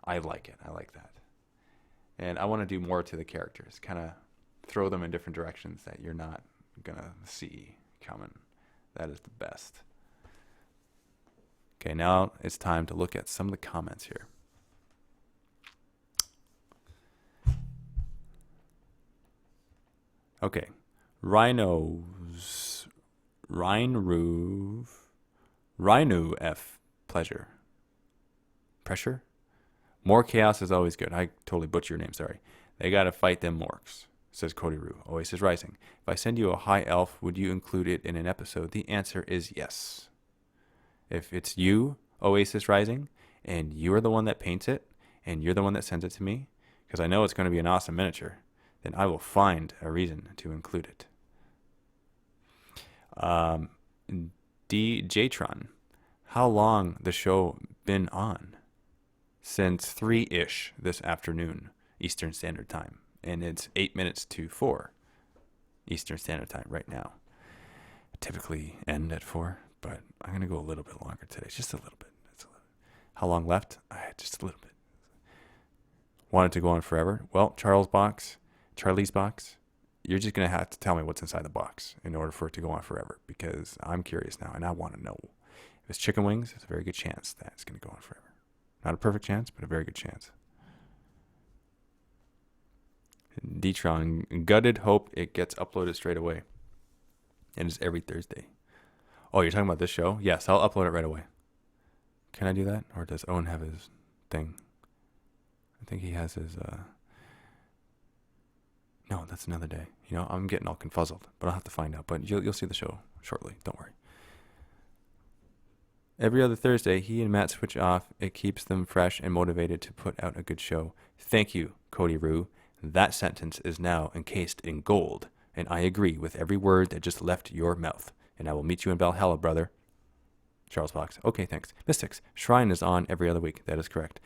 I like it. I like that. And I want to do more to the characters, kind of throw them in different directions that you're not going to see coming. That is the best. Okay, now it's time to look at some of the comments here. Okay, Rhino F pleasure. Pressure? More chaos is always good. I totally butchered your name, sorry. They gotta fight them orcs, says Cody Rue. Oasis Rising. If I send you a high elf, would you include it in an episode? The answer is yes. If it's you, Oasis Rising, and you are the one that paints it, and you're the one that sends it to me, because I know it's going to be an awesome miniature, then I will find a reason to include it. DJtron, how long the show been on? Since 3-ish this afternoon, Eastern Standard Time. And it's 8 minutes to 4 Eastern Standard Time right now. I typically end at 4. But I'm going to go a little bit longer today. Just a little bit. How long left? Just a little bit. Wanted to go on forever? Well, Charlie's box, you're just going to have to tell me what's inside the box in order for it to go on forever. Because I'm curious now, and I want to know. If it's chicken wings, there's a very good chance that it's going to go on forever. Not a perfect chance, but a very good chance. Detron, gutted, hope it gets uploaded straight away. And it's every Thursday. Oh, you're talking about this show? Yes, I'll upload it right away. Can I do that? Or does Owen have his thing? I think he has his, No, that's another day. You know, I'm getting all confuzzled, but I'll have to find out. But you'll see the show shortly. Don't worry. Every other Thursday, he and Matt switch off. It keeps them fresh and motivated to put out a good show. Thank you, Cody Rue. That sentence is now encased in gold, and I agree with every word that just left your mouth. And I will meet you in Valhalla, brother. Charles Fox. Okay, thanks. Mystics. Shrine is on every other week. That is correct.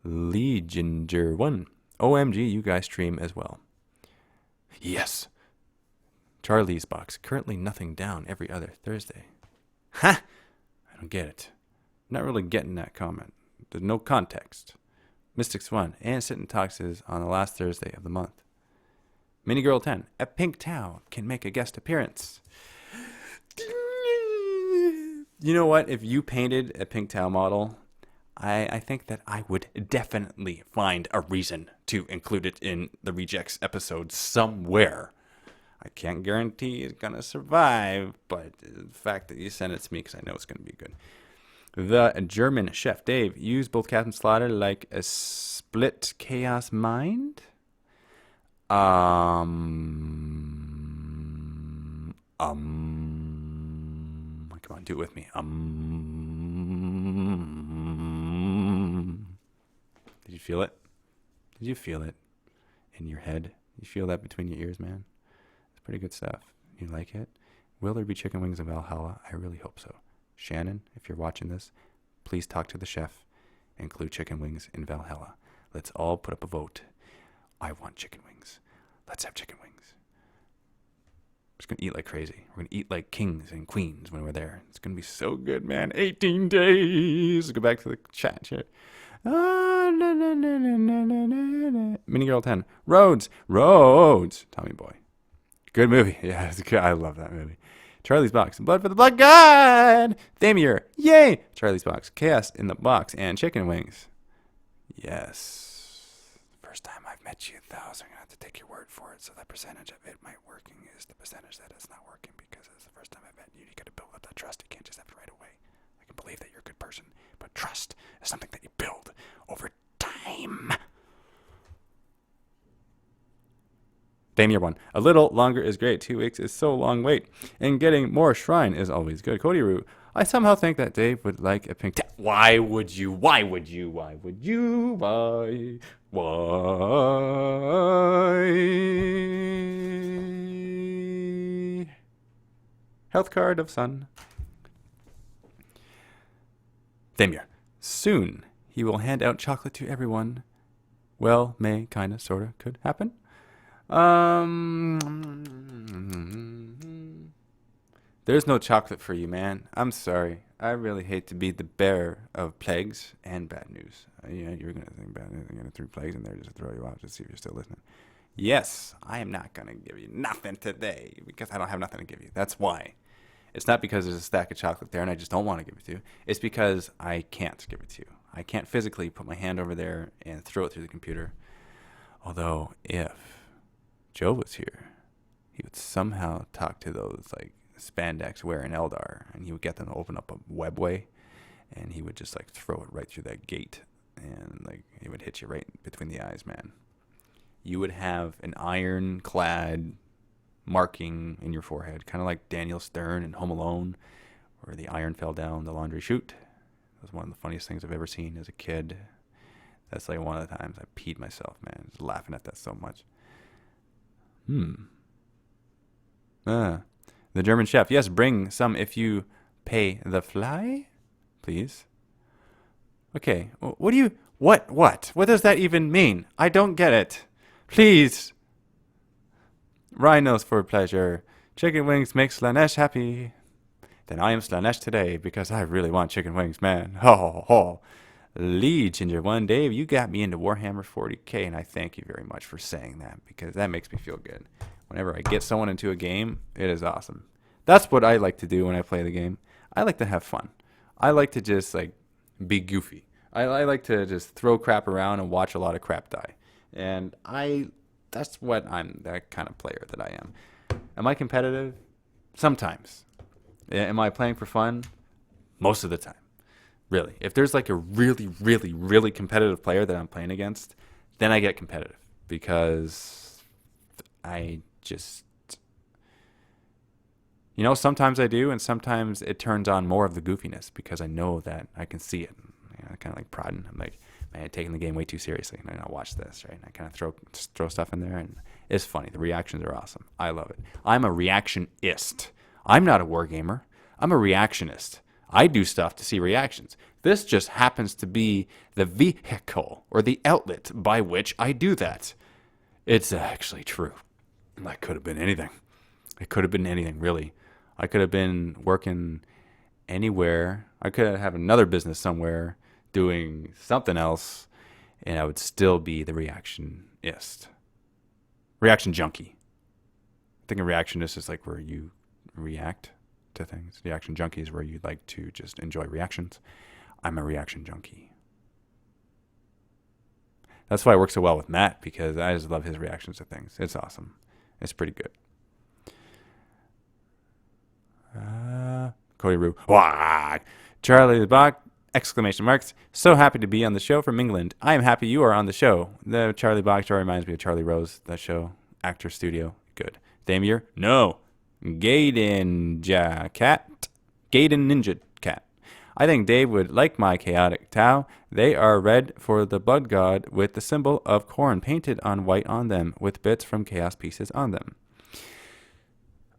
Leginger1. OMG, you guys stream as well. Yes. Charlie's Box. Currently nothing down every other Thursday. Ha! I don't get it. Not really getting that comment. There's no context. Mystics 1. And Sit and Talks is on the last Thursday of the month. Minigirl 10. A pink towel can make a guest appearance. You know what? If you painted a pink towel model, I think that I would definitely find a reason to include it in the Rejects episode somewhere. I can't guarantee it's going to survive, but the fact that you send it to me, because I know it's going to be good. The German chef, Dave, used both Captain Slaughter like a split chaos mind? Come on, do it with me. Did you feel it? Did you feel it in your head? You feel that between your ears, man? It's pretty good stuff. You like it? Will there be chicken wings in Valhalla? I really hope so. Shannon, if you're watching this, please talk to the chef. Include chicken wings in Valhalla. Let's all put up a vote. I want chicken wings. Let's have chicken wings. We're just going to eat like crazy. We're going to eat like kings and queens when we're there. It's going to be so good, man. 18 days. Go back to the chat shit. Minigirl 10. Roads. Tommy Boy. Good movie. Yeah, it's good. I love that movie. Charlie's Box. Blood for the Blood God. Thamier. Yay. Charlie's Box. Chaos in the Box. And chicken wings. Yes. First time I've met you, though, so I'm going to have to take your word for it. So that percentage of it might working is the percentage that it's not working, because it's the first time I've met you. You got to build up that trust. You can't just have it right away. I can believe that you're a good person, but trust is something that you build over time. Damien 1. A little longer is great. 2 weeks is so long wait. And getting more shrine is always good. Cody Root. I somehow think that Dave would like a pink Why would you? Why? Health card of Sun. Damir. Soon he will hand out chocolate to everyone. Well, may, kinda, sorta, could happen. There's no chocolate for you, man. I'm sorry. I really hate to be the bearer of plagues and bad news. Yeah, you're going to think bad news. I'm going to throw plagues in there just to throw you off, just to see if you're still listening. Yes, I am not going to give you nothing today because I don't have nothing to give you. That's why. It's not because there's a stack of chocolate there and I just don't want to give it to you. It's because I can't give it to you. I can't physically put my hand over there and throw it through the computer. Although, if Joe was here, he would somehow talk to those, like, spandex wearing Eldar, and he would get them to open up a webway, and he would just, like, throw it right through that gate, and, like, it would hit you right between the eyes, man. You would have an ironclad marking in your forehead, kind of like Daniel Stern in Home Alone, where the iron fell down the laundry chute. It was one of the funniest things I've ever seen as a kid. That's like one of the times I peed myself, man. Just laughing at that so much. The German chef. Yes, bring some if you pay the fly, please. Okay. What do you... What? What does that even mean? I don't get it. Please. Rhinos for pleasure. Chicken wings make Slanesh happy. Then I am Slanesh today because I really want chicken wings, man. Ho, ho, ho. Lee Ginger 1. Dave, you got me into Warhammer 40k, and I thank you very much for saying that because that makes me feel good. Whenever I get someone into a game, it is awesome. That's what I like to do when I play the game. I like to have fun. I like to just like be goofy. I like to just throw crap around and watch a lot of crap die. And that's what I'm, that kind of player that I am. Am I competitive? Sometimes. Am I playing for fun? Most of the time. Really. If there's like a really, really, really competitive player that I'm playing against, then I get competitive because I just, you know, sometimes I do, and sometimes it turns on more of the goofiness because I know that I can see it. I kind of like prodding. I'm like, man, I'm taking the game way too seriously. And I watch this, right? And I kind of throw stuff in there, and it's funny. The reactions are awesome. I love it. I'm a reactionist. I'm not a wargamer. I'm a reactionist. I do stuff to see reactions. This just happens to be the vehicle or the outlet by which I do that. It's actually true. That could have been anything. It could have been anything, really. I could have been working anywhere. I could have another business somewhere doing something else, and I would still be the reactionist. Reaction junkie. I think a reactionist is like where you react to things. Reaction junkie is where you like to just enjoy reactions. I'm a reaction junkie. That's why I work so well with Matt, because I just love his reactions to things. It's awesome. It's pretty good. Cody Roo. Wah! Charlie the Bach! Exclamation marks. So happy to be on the show from England. I am happy you are on the show. The Charlie Bach show reminds me of Charlie Rose, that show. Actor Studio. Good. Damir? No. Gaiden Ninja Cat. I think Dave would like my chaotic Tau. They are red for the blood god with the symbol of corn painted on white on them with bits from chaos pieces on them.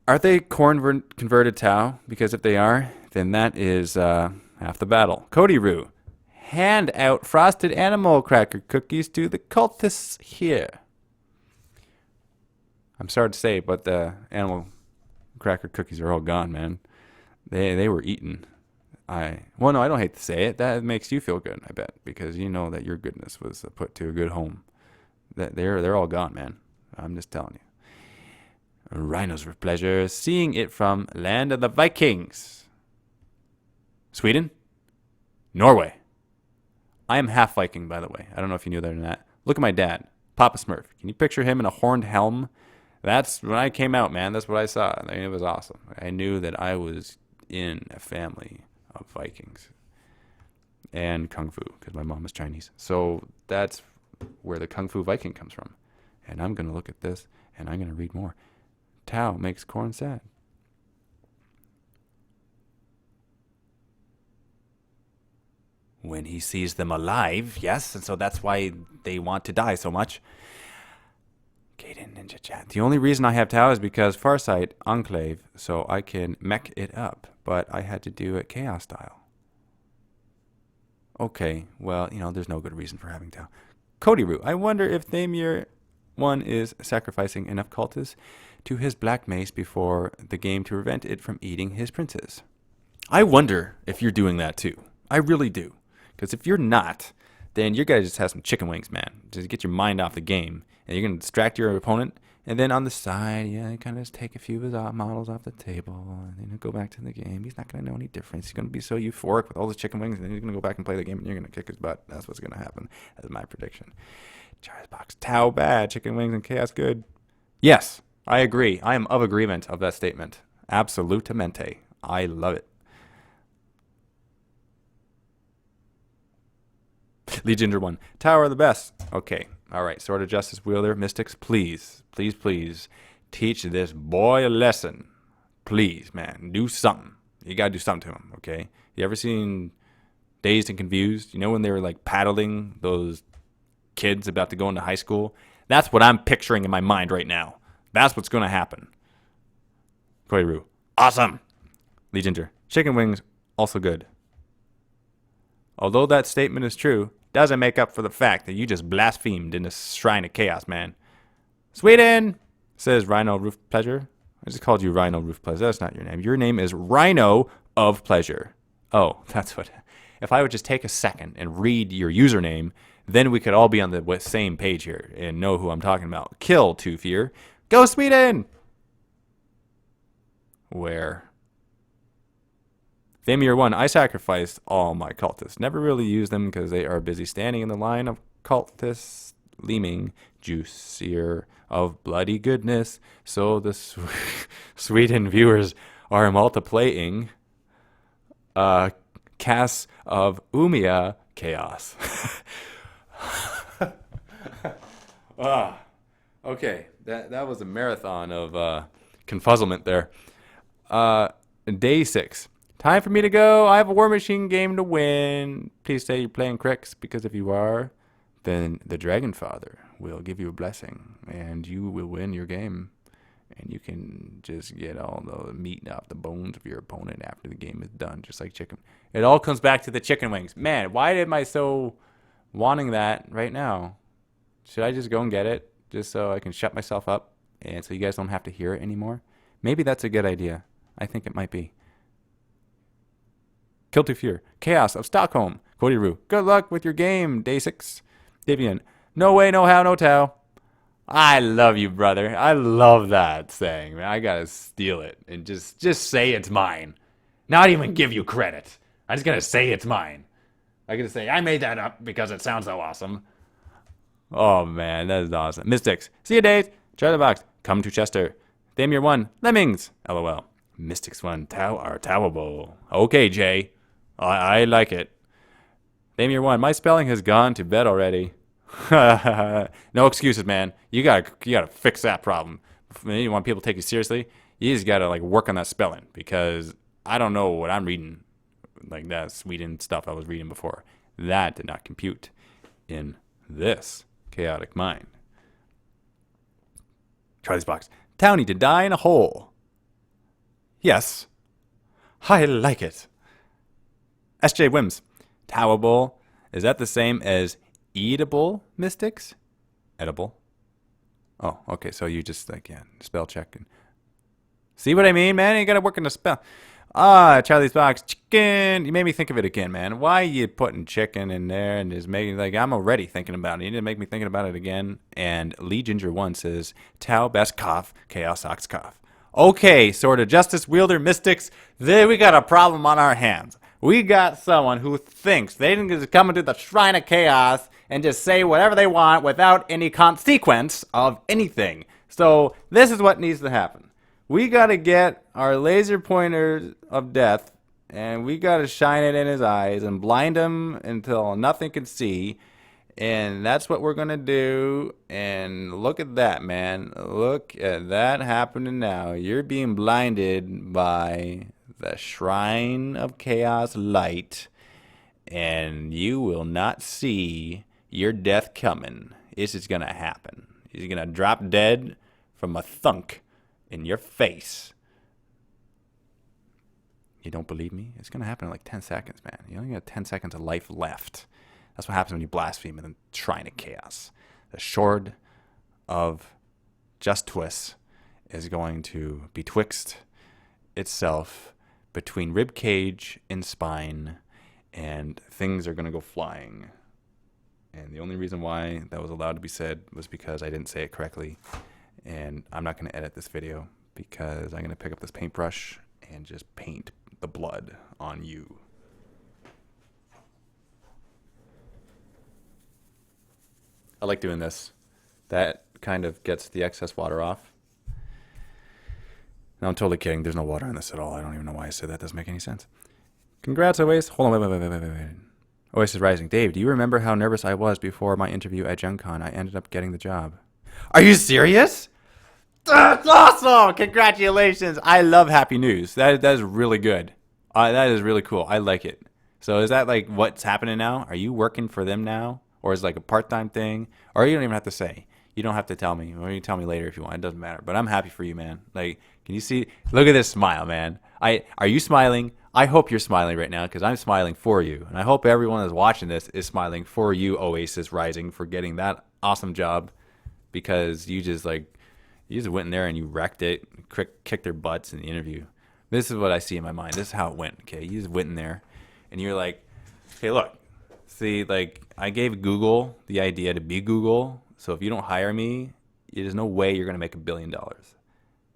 Are they corn converted Tau? Because if they are, then that is half the battle. Cody Roo. Hand out frosted animal cracker cookies to the cultists here. I'm sorry to say, but the animal cracker cookies are all gone, man. They were eaten. Well, no, I don't hate to say it. That makes you feel good, I bet, because you know that your goodness was put to a good home. That they're all gone, man. I'm just telling you. Rhinos with pleasure, seeing it from land of the Vikings. Sweden? Norway. I am half Viking, by the way. I don't know if you knew that or not. Look at my dad, Papa Smurf. Can you picture him in a horned helm? That's when I came out, man. That's what I saw. I mean, it was awesome. I knew that I was in a family of Vikings and Kung Fu, because my mom is Chinese. So that's where the Kung Fu Viking comes from. And I'm going to look at this, and I'm going to read more. Tau makes corn sad. When he sees them alive, yes, and so that's why they want to die so much. Gaiden Ninja Chat. The only reason I have Tau is because Farsight Enclave, so I can mech it up, but I had to do it Chaos style. Okay, well, there's no good reason for having Tau. Cody Roo. I wonder if Thamir 1 is sacrificing enough cultists to his black mace before the game to prevent it from eating his princes. I wonder if you're doing that too. I really do. Because if you're not, then you guys just have some chicken wings, man. Just get your mind off the game. And you're going to distract your opponent. And then on the side, you kind of just take a few of his models off the table. And then go back to the game. He's not going to know any difference. He's going to be so euphoric with all his chicken wings. And then he's going to go back and play the game. And you're going to kick his butt. That's what's going to happen. That's my prediction. Charles Box. Tau bad. Chicken wings and chaos good. Yes, I agree. I am of agreement of that statement. Absolutamente. I love it. Leginder 1. Tower of the best. Okay. All right. Sword of Justice wielder. Mystics, please, please, please teach this boy a lesson. Please, man. Do something. You got to do something to him, okay? You ever seen Dazed and Confused? You know when they were like paddling those kids about to go into high school? That's what I'm picturing in my mind right now. That's what's going to happen. Koiru. Awesome. Leginder. Chicken wings, also good. Although that statement is true, doesn't make up for the fact that you just blasphemed in the Shrine of Chaos, man. Sweden, says Rhino Roof Pleasure. I just called you Rhino Roof Pleasure. That's not your name. Your name is Rhino of Pleasure. Oh, that's what. If I would just take a second and read your username, then we could all be on the same page here and know who I'm talking about. Kill Two Fear. Go Sweden! Where? Thamir 1, I sacrificed all my cultists. Never really use them because they are busy standing in the line of cultists, leaming juicier of bloody goodness. So the Sweden viewers are multiplying casts of Umia chaos. Okay, that was a marathon of confuzzlement there. Day 6. Time for me to go. I have a War Machine game to win. Please say you're playing Crix, because if you are, then the Dragon Father will give you a blessing, and you will win your game. And you can just get all the meat off the bones of your opponent after the game is done, just like chicken. It all comes back to the chicken wings. Man, why am I so wanting that right now? Should I just go and get it, just so I can shut myself up, and so you guys don't have to hear it anymore? Maybe that's a good idea. I think it might be. Kill to Fear. Chaos of Stockholm. Cody Roo. Good luck with your game, Day 6. Davian. No way, no how, no tell. I love you, brother. I love that saying, man. I gotta steal it and just say it's mine. Not even give you credit. I just gotta say it's mine. I gotta say, I made that up because it sounds so awesome. Oh, man, that is awesome. Mystics. See you, Dave. Charlie Box. Come to Chester. Damir 1. Lemmings. LOL. Mystics 1. Towable. Okay, Jay. I like it. Damir 1. My spelling has gone to bed already. No excuses, man. You gotta fix that problem. You want people to take you seriously? You just gotta like work on that spelling, because I don't know what I'm reading. Like that Sweden stuff I was reading before. That did not compute in this chaotic mind. Charlie's Box. Townie to die in a hole. Yes. I like it. SJ Wims. Towable. Is that the same as eatable, Mystics? Edible. Oh, okay. So you just like, yeah, spell check. And see what I mean, man? You gotta work in the spell. Charlie's Box. Chicken. You made me think of it again, man. Why are you putting chicken in there and just making, like, I'm already thinking about it. You didn't make me thinking about it again. And Lee Ginger 1 says, Tau, best cough, Chaos Ox cough. Okay, sort of Justice Wielder Mystics. There we got a problem on our hands. We got someone who thinks they can just come into the Shrine of Chaos and just say whatever they want without any consequence of anything. So this is what needs to happen. We got to get our laser pointer of death, and we got to shine it in his eyes and blind him until nothing can see. And that's what we're going to do. And look at that, man. Look at that happening now. You're being blinded by the Shrine of Chaos light, and you will not see your death coming. It's just going to happen. You're going to drop dead from a thunk in your face. You don't believe me? It's going to happen in like 10 seconds, man. You only got 10 seconds of life left. That's what happens when you blaspheme in the Shrine of Chaos. The Sword of Justice is going to betwixt itself between rib cage and spine, and things are going to go flying. And the only reason why that was allowed to be said was because I didn't say it correctly. And I'm not going to edit this video because I'm going to pick up this paintbrush and just paint the blood on you. I like doing this. That kind of gets the excess water off. No, I'm totally kidding. There's no water in this at all. I don't even know why I said that. Doesn't make any sense. Congrats, Oasis. Hold on, wait. Oasis Rising. Dave, do you remember how nervous I was before my interview at Gen Con? I ended up getting the job. Are you serious? That's awesome! Congratulations! I love happy news. That is really good. That is really cool. I like it. So is that like what's happening now? Are you working for them now? Or is it like a part-time thing? Or you don't even have to say. You don't have to tell me. Or you can tell me later if you want. It doesn't matter. But I'm happy for you, man. Like, can you see? Look at this smile, man. Are you smiling? I hope you're smiling right now because I'm smiling for you. And I hope everyone that's watching this is smiling for you, Oasis Rising, for getting that awesome job. Because you just went in there and you wrecked it, kicked their butts in the interview. This is what I see in my mind. This is how it went, okay? You just went in there and you're like, hey, look. See, like, I gave Google the idea to be Google. So if you don't hire me, there's no way you're going to make $1 billion.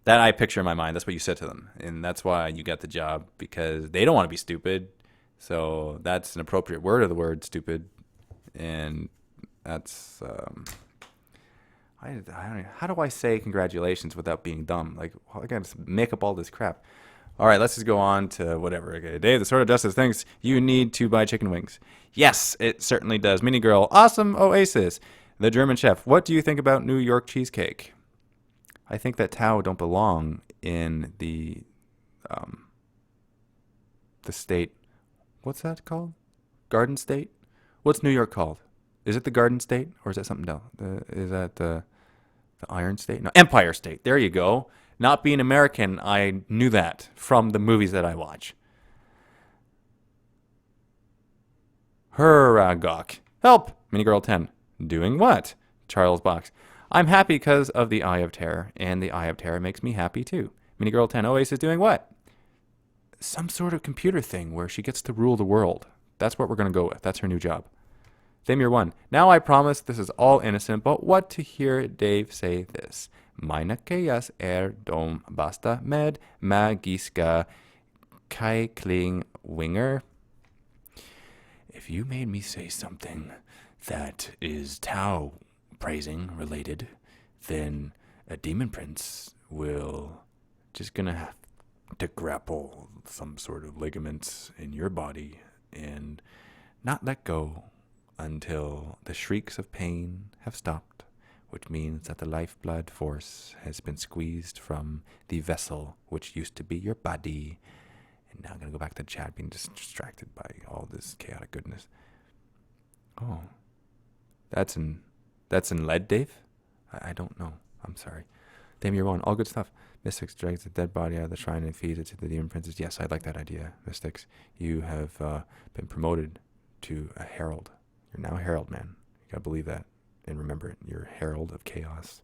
That I picture in my mind. That's what you said to them. And that's why you got the job, because they don't want to be stupid. So that's an appropriate word of the word stupid. And that's, how do I say congratulations without being dumb? Like, I got to make up all this crap. All right, let's just go on to whatever. Okay, Dave, the Sword of Justice thinks you need to buy chicken wings. Yes, it certainly does. Mini Girl, awesome Oasis. The German Chef, what do you think about New York cheesecake? I think that Tao don't belong in the state. What's that called? Garden State? What's New York called? Is it the Garden State or is that something else? Is that the Iron State? No, Empire State. There you go. Not being American, I knew that from the movies that I watch. Gawk. Help! Minigirl 10. Doing what? Charles Box. I'm happy because of the Eye of Terror, and the Eye of Terror makes me happy too. Minigirl 10 Oasis is doing what? Some sort of computer thing where she gets to rule the world. That's what we're going to go with. That's her new job. Damir 1. Now I promise this is all innocent, but what to hear Dave say this. Meine Chaos dom basta med magiska kling winger. If you made me say something that is Tao praising related, then a demon prince will just gonna have to grapple some sort of ligaments in your body and not let go until the shrieks of pain have stopped, which means that the lifeblood force has been squeezed from the vessel which used to be your body. And now I'm going to go back to the chat, being distracted by all this chaotic goodness. Oh, that's in lead, Dave? I don't know. I'm sorry. Damn, you're on. All good stuff. Mystics drags the dead body out of the shrine and feeds it to the demon princes. Yes, I like that idea, Mystics. You have been promoted to a herald. You're now a herald, man. You gotta believe that and remember it. You're a herald of chaos,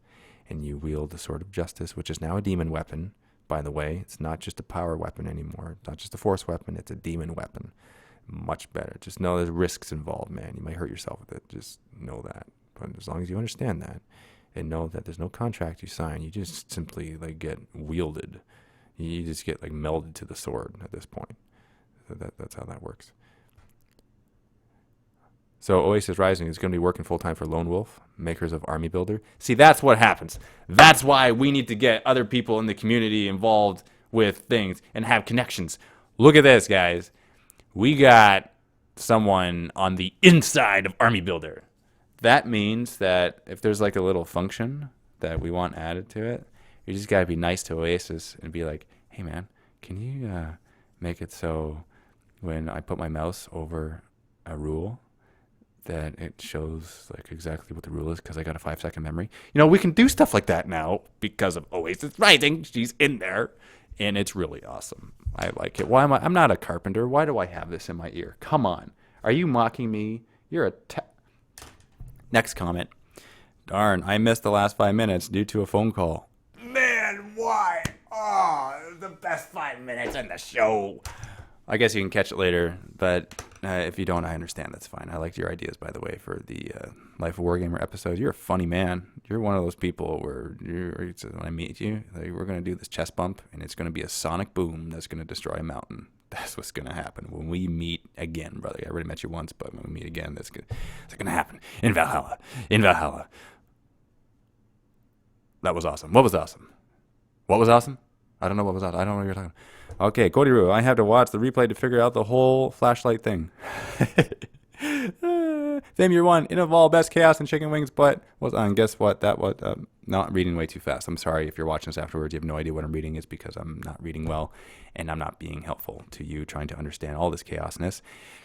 and you wield the sword of justice, which is now a demon weapon. By the way, it's not just a power weapon anymore. It's not just a force weapon. It's a demon weapon. Much better. Just know there's risks involved, man. You might hurt yourself with it. Just know that. But as long as you understand that and know that there's no contract you sign, you just simply get wielded. You just get melded to the sword at this point. So that's how that works. So Oasis Rising is going to be working full-time for Lone Wolf, makers of Army Builder. See, that's what happens. That's why we need to get other people in the community involved with things and have connections. Look at this, guys. We got someone on the inside of Army Builder. That means that if there's a little function that we want added to it, you just got to be nice to Oasis and be like, hey, man, can you make it so when I put my mouse over a rule that it shows exactly what the rule is because I got a 5-second memory. We can do stuff like that now because of Oasis Rising. She's in there, and it's really awesome. I like it. Why am I'm not a carpenter. Why do I have this in my ear? Come on. Are you mocking me? You're a Next comment. Darn, I missed the last 5 minutes due to a phone call. Man, why? Oh, the best 5 minutes in the show. I guess you can catch it later, but if you don't, I understand. That's fine. I liked your ideas, by the way, for the Life of Wargamer episode. You're a funny man. You're one of those people where when I meet you, we're going to do this chest bump, and it's going to be a sonic boom that's going to destroy a mountain. That's what's going to happen when we meet again, brother. I already met you once, but when we meet again, that's going to happen. In Valhalla. In Valhalla. That was awesome. What was awesome? What was awesome? I don't know what was awesome. I don't know what you're talking about. Okay, Cody Roo, I have to watch the replay to figure out the whole flashlight thing. Same year one, Innovolve, Best Chaos, and Chicken Wings, but was on. Guess what? That was not reading way too fast. I'm sorry if you're watching this afterwards. You have no idea what I'm reading. It's because I'm not reading well, and I'm not being helpful to you trying to understand all this chaosness.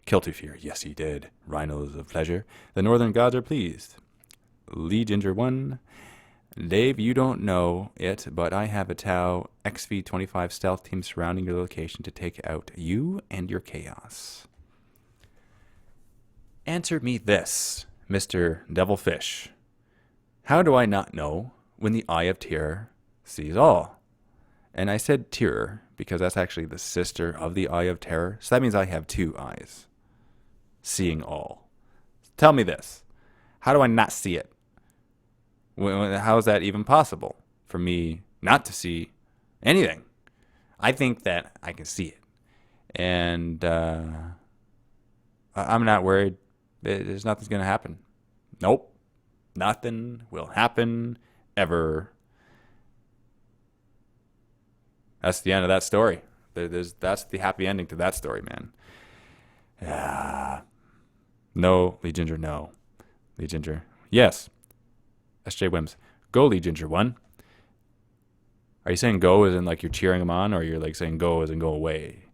Kill to Fear, yes he did. Rhinos of Pleasure. The Northern Gods are pleased. Lee Ginger 1. Dave, you don't know it, but I have a Tau XV-25 stealth team surrounding your location to take out you and your chaos. Answer me this, Mr. Devilfish. How do I not know when the Eye of Terror sees all? And I said Terror because that's actually the sister of the Eye of Terror. So that means I have two eyes, seeing all. Tell me this. How do I not see it? How is that even possible for me not to see anything? I think that I can see it. And I'm not worried. There's nothing's going to happen. Nope. Nothing will happen ever. That's the end of that story. That's the happy ending to that story, man. No, Lee Ginger, no. Lee Ginger, yes. SJ Wims, go Lee Ginger 1. Are you saying go as in you're cheering him on, or you're saying go as in go away?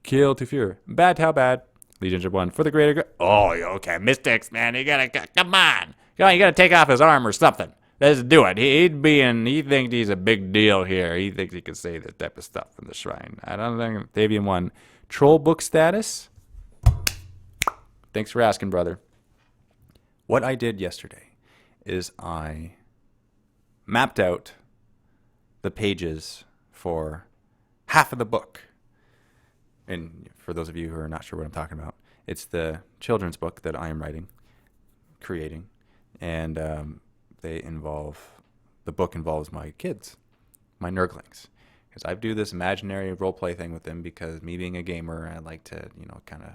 Kill to Fear. Bad, how bad? Lee Ginger 1, for the greater good. Oh, okay, Mystics, man, you gotta, come on. You gotta take off his arm or something. Let's do it. He thinks he's a big deal here. He thinks he can say this type of stuff in the shrine. I don't think, Davian 1, troll book status? Thanks for asking, brother. What I did yesterday is I mapped out the pages for half of the book. And for those of you who are not sure what I'm talking about, it's the children's book that I am creating, and the book involves my kids, my nurglings, because I do this imaginary role play thing with them because me being a gamer, I like to, kind of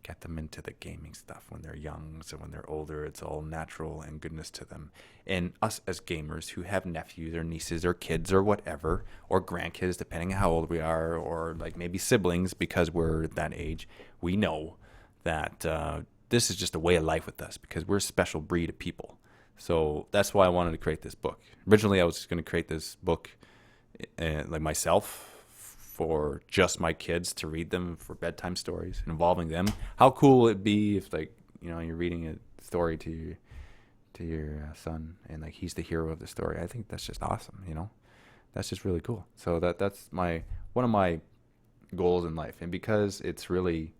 get them into the gaming stuff when they're young, so when they're older, it's all natural and goodness to them. And us as gamers who have nephews or nieces or kids or whatever, or grandkids, depending on how old we are, or like maybe siblings because we're that age, we know that this is just a way of life with us because we're a special breed of people. So that's why I wanted to create this book. Originally, I was just going to create this book like myself, for just my kids to read them for bedtime stories involving them. How cool would it be if, like, you're reading a story to your son and like he's the hero of the story? I think that's just awesome. That's just really cool. So that's one of my goals in life, and because it's really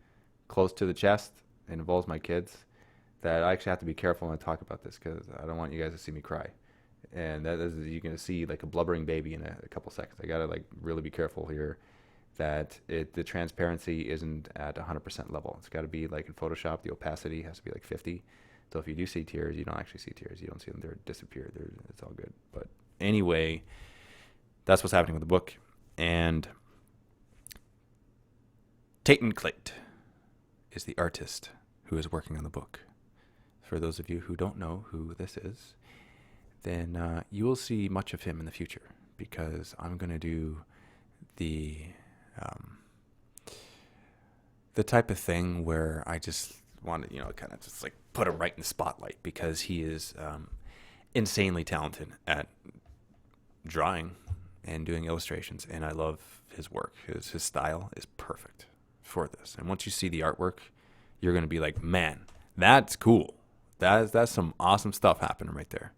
close to the chest and involves my kids, that I actually have to be careful when I talk about this because I don't want you guys to see me cry. And that is, you're going to see like a blubbering baby in a couple seconds. I got to like really be careful here that the transparency isn't at 100% level. It's got to be like in Photoshop, the opacity has to be like 50. So if you do see tears, you don't actually see tears. You don't see them. They're disappear. It's all good. But anyway, that's what's happening with the book. And Tayton Clate is the artist who is working on the book. For those of you who don't know who this is, then you will see much of him in the future because I'm going to do the type of thing where I just want to, kind of just like put him right in the spotlight because he is insanely talented at drawing and doing illustrations, and I love his work. His style is perfect for this. And once you see the artwork, you're going to be like, man, that's cool. That's some awesome stuff happening right there.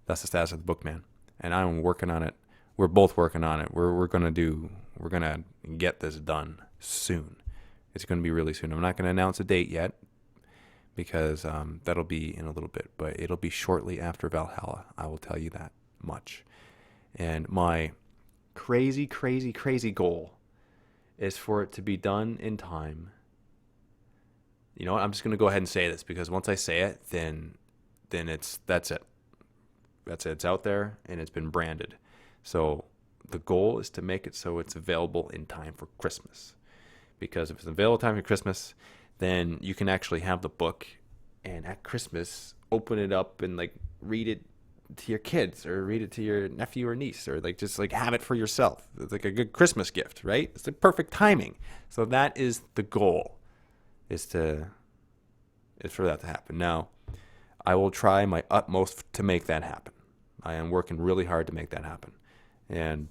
That's the status of the book, man. And I'm working on it. We're both working on it. We're gonna get this done soon. It's gonna be really soon. I'm not gonna announce a date yet because that'll be in a little bit, but it'll be shortly after Valhalla. I will tell you that much. And my crazy, crazy, crazy goal is for it to be done in time. You know what? I'm just gonna go ahead and say this because once I say it, then that's it. That's it. It's out there and it's been branded. So the goal is to make it so it's available in time for Christmas. Because if it's available in time for Christmas, then you can actually have the book and at Christmas open it up and like read it to your kids or read it to your nephew or niece or like just like have it for yourself. It's like a good Christmas gift, right? It's the perfect timing. So that is the goal, is for that to happen. Now, I will try my utmost to make that happen. I am working really hard to make that happen. And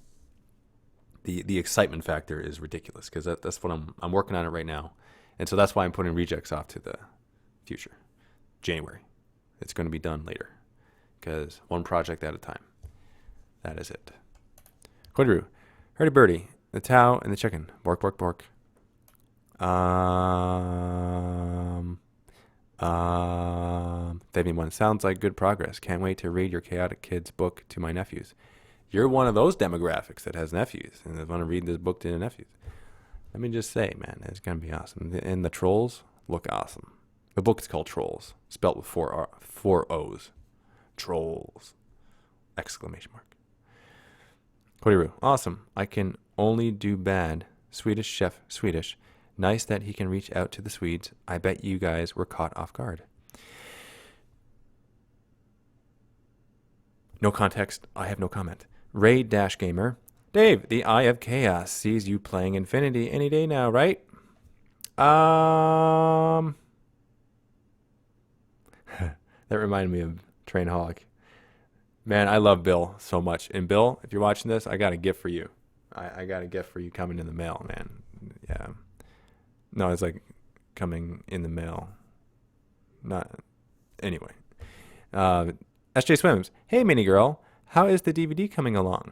the excitement factor is ridiculous because that's what I'm working on it right now. And so that's why I'm putting rejects off to the future. January. It's going to be done later because one project at a time. That is it. Quadru, Hurdy Birdie, the Tau and the chicken. Bork, bork, bork. One sounds like good progress. Can't wait to read your Chaotic Kids book to my nephews. You're one of those demographics that has nephews and want to read this book to their nephews. Let me just say, man, it's gonna be awesome. And the trolls look awesome. The book is called Trolls, spelled with four O's. Trolls! Exclamation mark. Kodiru, awesome. I can only do bad. Swedish chef, Swedish. Nice that he can reach out to the Swedes. I bet you guys were caught off guard. No context. I have no comment. Ray-Gamer. Dave, the Eye of Chaos sees you playing Infinity any day now, right? That reminded me of Train Hawk. Man, I love Bill so much. And Bill, if you're watching this, I got a gift for you. I got a gift for you coming in the mail, man. Yeah. No, it's like coming in the mail. Not anyway. SJ Swims. Hey, mini girl. How is the DVD coming along?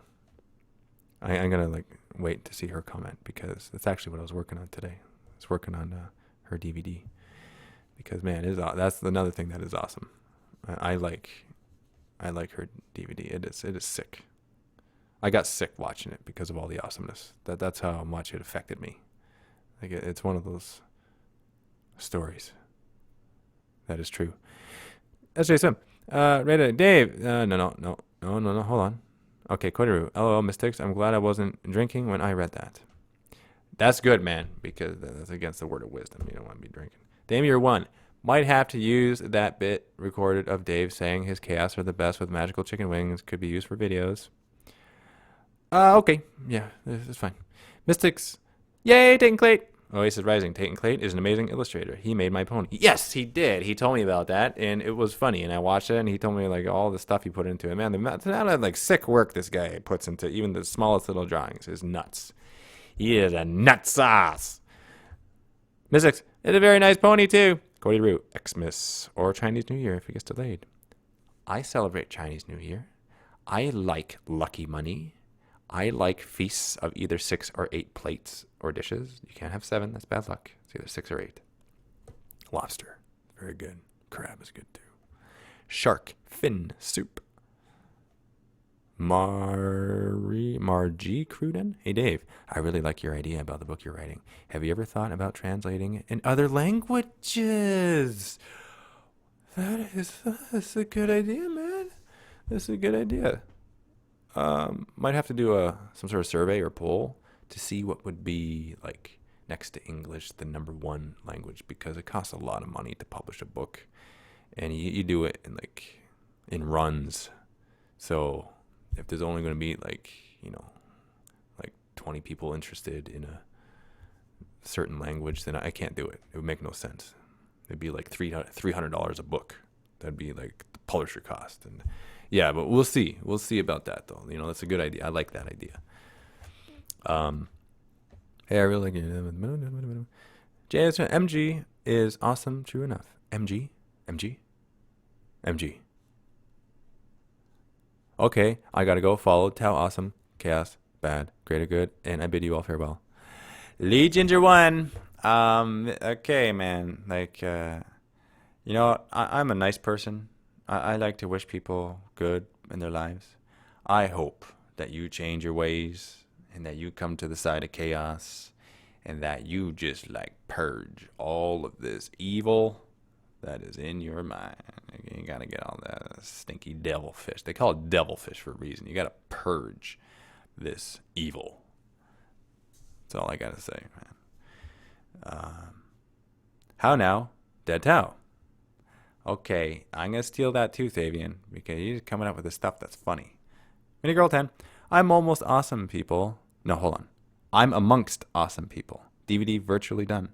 I'm gonna like wait to see her comment because that's actually what I was working on today. I was working on her DVD because man, that's another thing that is awesome. I like her DVD. It is sick. I got sick watching it because of all the awesomeness. That's how much it affected me. Like it's one of those stories. That is true. SJ Sim. Reddit. Dave. No. Hold on. Okay, Kodaru. LOL Mystics. I'm glad I wasn't drinking when I read that. That's good, man, because that's against the word of wisdom. You don't want to be drinking. Damier1. Might have to use that bit recorded of Dave saying his chaos are the best with magical chicken wings. Could be used for videos. Okay. Yeah, this is fine. Mystics. Yay, Tate and Clate. Oasis Rising. Tate and Clate is an amazing illustrator. He made my pony. Yes, he did. He told me about that, and it was funny. And I watched it, and he told me like all the stuff he put into it. Man, the amount of like sick work this guy puts into even the smallest little drawings is nuts. He is a nut sauce. Mystics. It's a very nice pony too. Cody Root. Xmas or Chinese New Year if it gets delayed. I celebrate Chinese New Year. I like lucky money. I like feasts of either 6 or 8 plates or dishes. You can't have 7. That's bad luck. It's either 6 or 8. Lobster. Very good. Crab is good too. Shark. Fin soup. Margie Cruden. Hey Dave, I really like your idea about the book you're writing. Have you ever thought about translating in other languages? That's a good idea, man. That's a good idea. Might have to do some sort of survey or poll to see what would be like next to English the #1 language, because it costs a lot of money to publish a book, and you do it in runs. So if there's only going to be like 20 people interested in a certain language, then I can't do it. It would make no sense. It'd be like $300 a book. That'd be like the publisher cost. And yeah, but we'll see. We'll see about that though. That's a good idea. I like that idea. Hey, I really like it. MG is awesome. True enough. MG. Okay, I gotta go. Follow Tao, awesome, chaos, bad, greater good, and I bid you all farewell. Lee Ginger 1. Okay, man. I'm a nice person. I like to wish people good in their lives. I hope that you change your ways and that you come to the side of chaos and that you just purge all of this evil that is in your mind. You gotta get all that stinky devilfish. They call it devilfish for a reason. You gotta purge this evil. That's all I gotta say, man. How now? Dead Tao. Okay, I'm gonna steal that too, Thavian, because you're coming up with this stuff that's funny. Mini Girl 10. I'm almost awesome, people. No, hold on. I'm amongst awesome people. DVD virtually done.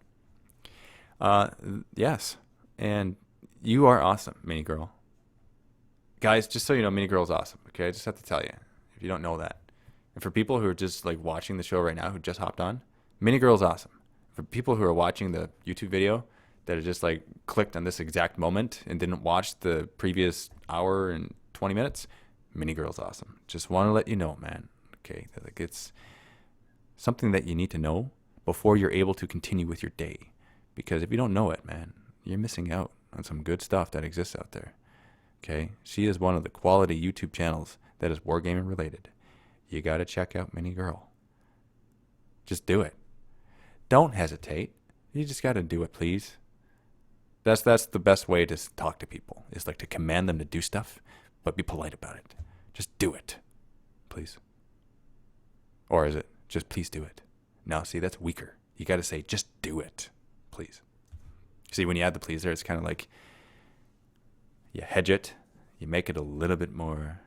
Yes. And you are awesome, Mini Girl. Guys, just so you know, Mini Girl's awesome, okay? I just have to tell you, if you don't know that. And for people who are just watching the show right now, who just hopped on, Mini Girl's awesome. For people who are watching the YouTube video that are just clicked on this exact moment and didn't watch the previous hour and 20 minutes, Mini Girl's awesome. Just want to let you know, man. Okay, it's something that you need to know before you're able to continue with your day. Because if you don't know it, man, you're missing out on some good stuff that exists out there. Okay? She is one of the quality YouTube channels that is wargaming related. You got to check out Mini Girl. Just do it. Don't hesitate. You just got to do it, please. That's the best way to talk to people, is to command them to do stuff, but be polite about it. Just do it, please. Or is it just please do it? No, see, that's weaker. You got to say just do it, please. See, when you add the please there, it's kind of you hedge it. You make it a little bit more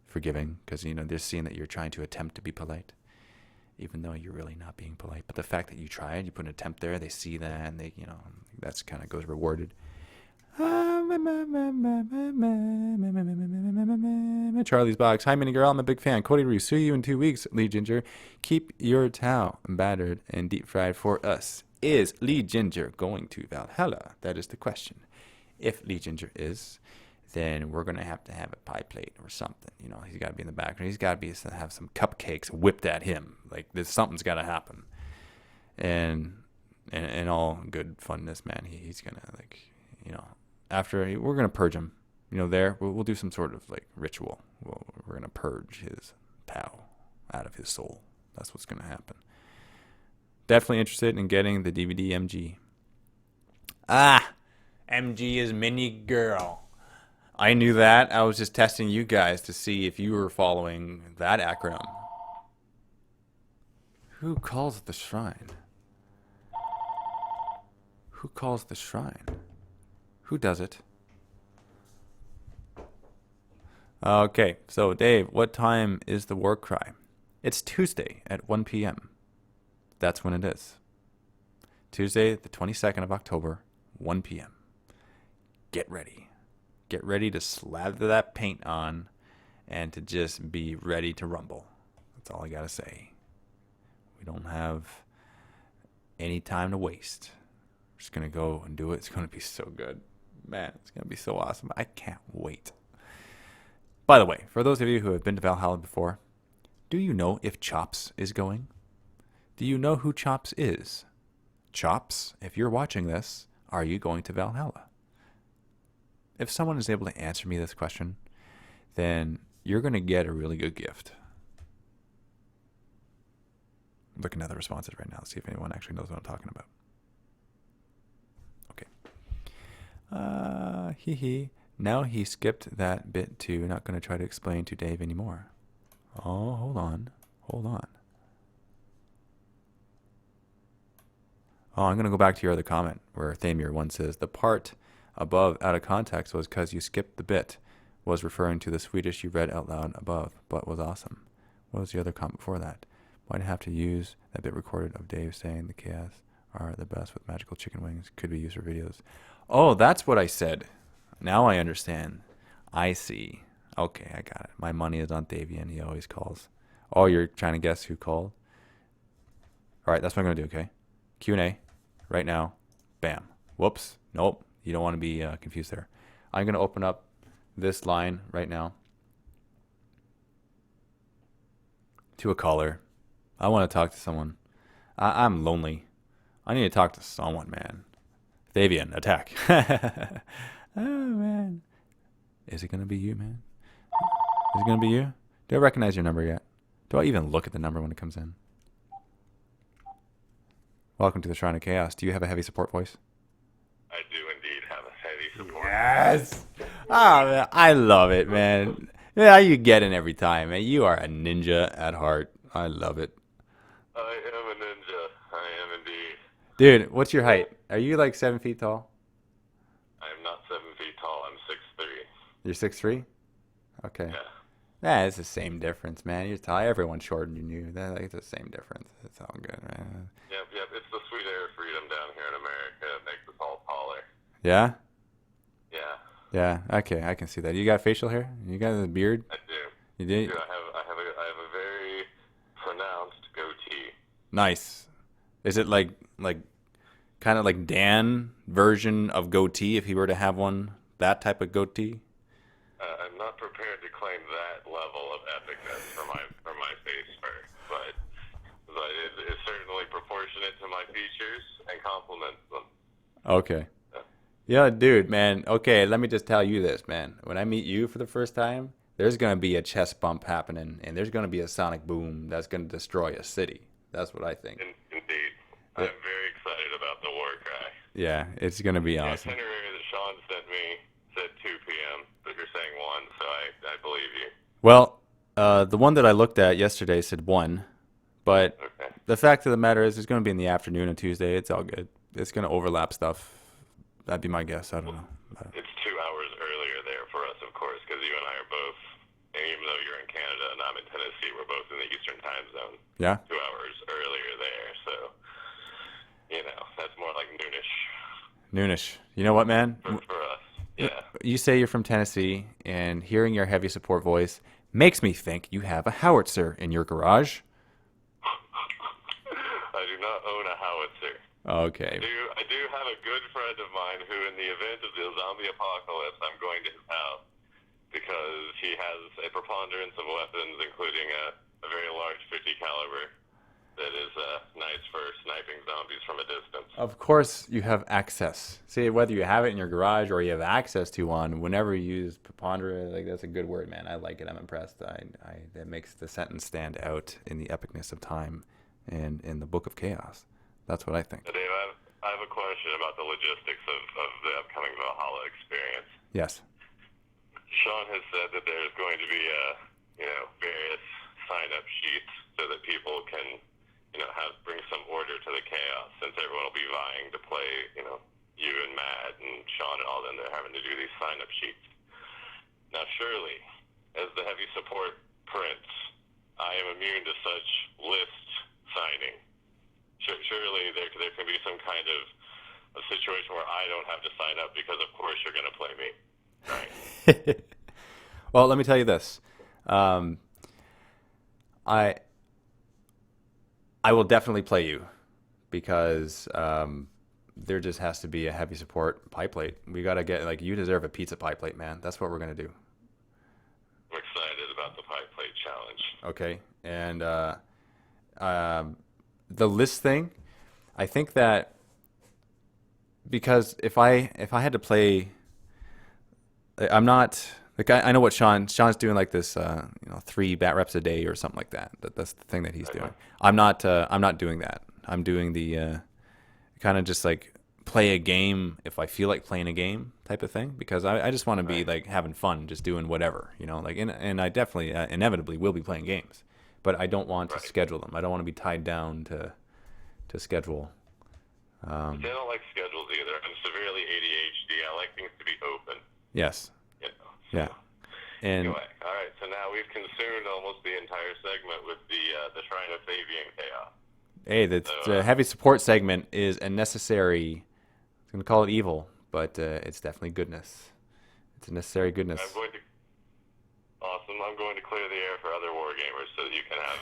forgiving because, they're seeing that you're trying to attempt to be polite, even though you're really not being polite. But the fact that you tried, you put an attempt there, they see that, and they, that's kind of goes rewarded. Charlie's Box. Hi, Mini Girl. I'm a big fan. Cody Roo. See you in 2 weeks, Lee Ginger. Keep your Tao battered and deep fried for us. Is Lee Ginger going to Valhalla? That is the question. If Lee Ginger is, then we're going to have a pie plate or something. He's got to be in the background. He's got to have some cupcakes whipped at him. Something's got to happen. And all good funness, man. He's going to, after we're going to purge him, we'll do some sort of ritual. We're going to purge his pow out of his soul. That's what's going to happen. Definitely interested in getting the DVD MG. Ah, MG is mini girl. I knew that. I was just testing you guys to see if you were following that acronym. Who calls the shrine? Who calls the shrine? Who does it? Okay, so Dave, what time is the war cry? It's Tuesday at 1 p.m. That's when it is. Tuesday, the 22nd of October, 1 p.m. Get ready. Get ready to slather that paint on and to just be ready to rumble. That's all I gotta say. We don't have any time to waste. We're just gonna go and do it. It's gonna be so good. Man, it's gonna be so awesome. I can't wait. By the way, for those of you who have been to Valhalla before, do you know if Chops is going? Do you know who Chops is? Chops, if you're watching this, are you going to Valhalla? If someone is able to answer me this question, then you're going to get a really good gift. I'm looking at the responses right now, see if anyone actually knows what I'm talking about. Okay. Now he skipped that bit too. Not going to try to explain to Dave anymore. Oh, hold on. Hold on. Oh, I'm going to go back to your other comment where Thamir1 says, the part above out of context was because you skipped the bit, was referring to the Swedish you read out loud above, but was awesome. What was the other comment before that? Why'd have to use that bit recorded of Dave saying the chaos are the best with magical chicken wings? Could be used for videos. Oh, that's what I said. Now I understand. I see. Okay, I got it. My money is on Davian. He always calls. Oh, you're trying to guess who called? All right, that's what I'm going to do, okay? Q&A right now. Bam. Whoops. Nope. You don't want to be confused there. I'm going to open up this line right now to a caller. I want to talk to someone. I'm lonely. I need to talk to someone, man. Davian, attack. Oh, man. Is it going to be you, man? Is it going to be you? Do I recognize your number yet? Do I even look at the number when it comes in? Welcome to the Shrine of Chaos. Do you have a heavy support voice? I do indeed have a heavy support. Yes! Oh, man, I love it, man. Yeah, you get in every time, man. You are a ninja at heart. I love it. I am a ninja. I am indeed. Dude, what's your height? Are you like 7 feet tall? I am not 7 feet tall. I'm 6'3". You're 6'3"? Okay. Yeah. Yeah, it's the same difference, man. You're tall. Everyone's shorter than you. It's the same difference. It's all good, man. Yep. It's the sweet air of freedom down here in America that makes us all taller. Yeah? Yeah. Yeah, okay, I can see that. You got facial hair? You got a beard? I do. You did? I have a very pronounced goatee. Nice. Is it like kind of like Dan version of goatee if he were to have one? That type of goatee? I'm not prepared to claim that level of epicness for my face fur, but it's certainly proportionate to my features and complements them. Okay. Yeah, dude, man. Okay, let me just tell you this, man. When I meet you for the first time, there's going to be a chest bump happening, and there's going to be a sonic boom that's going to destroy a city. That's what I think. Indeed. I'm very excited about the war cry. Yeah, it's going to be awesome. The itinerary that Sean sent me said 2 p.m., but you're saying 1, so I believe you. Well, the one that I looked at yesterday said 1, but Okay. the fact of the matter is it's going to be in the afternoon on Tuesday. It's all good. It's going to overlap stuff. That'd be my guess. I don't know. It's 2 hours earlier there for us, of course, because you and I are both, and even though you're in Canada and I'm in Tennessee, we're both in the Eastern time zone. Yeah? 2 hours earlier there, so, that's more like noonish Noonish. You know what, man? for us. Yeah. You say you're from Tennessee, and hearing your heavy support voice makes me think you have a howitzer in your garage. I do not own a howitzer. Okay. I do have a good friend of mine who, in the event of the zombie apocalypse, I'm going to his house because he has a preponderance of weapons, including a very large 50 caliber that is nice for sniping zombies from a distance. Of course, you have access. See, whether you have it in your garage or you have access to one, whenever you use preponderant, like that's a good word, man. I like it. I'm impressed. That makes the sentence stand out in the epicness of time and in the Book of Chaos. That's what I think. Dave, I have a question about the logistics of the upcoming Valhalla experience. Yes. Sean has said that there's going to be various sign-up sheets so that people can bring some order to the chaos, since everyone will be vying to play, you and Matt and Sean and all them. They're having to do these sign-up sheets. Now, surely, as the heavy support prince, I am immune to such list signing. Surely there can be some kind of a situation where I don't have to sign up because, of course, you're going to play me. Right? Well, let me tell you this. I will definitely play you because there just has to be a heavy support pie plate. We got to get, you deserve a pizza pie plate, man. That's what we're going to do. I'm excited about the pie plate challenge. Okay. And the list thing, I think that because if I had to play, I'm not... I know what Sean's doing, like this, 3 bat reps a day or something like that. That's the thing that he's doing. I'm not doing that. I'm doing the kind of just like play a game if I feel like playing a game type of thing, because I just want to be like having fun, just doing whatever, and I definitely inevitably will be playing games, but I don't want to schedule them. I don't want to be tied down to schedule. They don't like schedules either. I'm severely ADHD. I like things to be open. Yes. Yeah. And anyway, all right. So now we've consumed almost the entire segment with the Shrine of Fabian chaos. Hey, the heavy support segment is a necessary. I'm gonna call it evil, but it's definitely goodness. It's a necessary goodness. Awesome. I'm going to clear the air for other war gamers so that you can have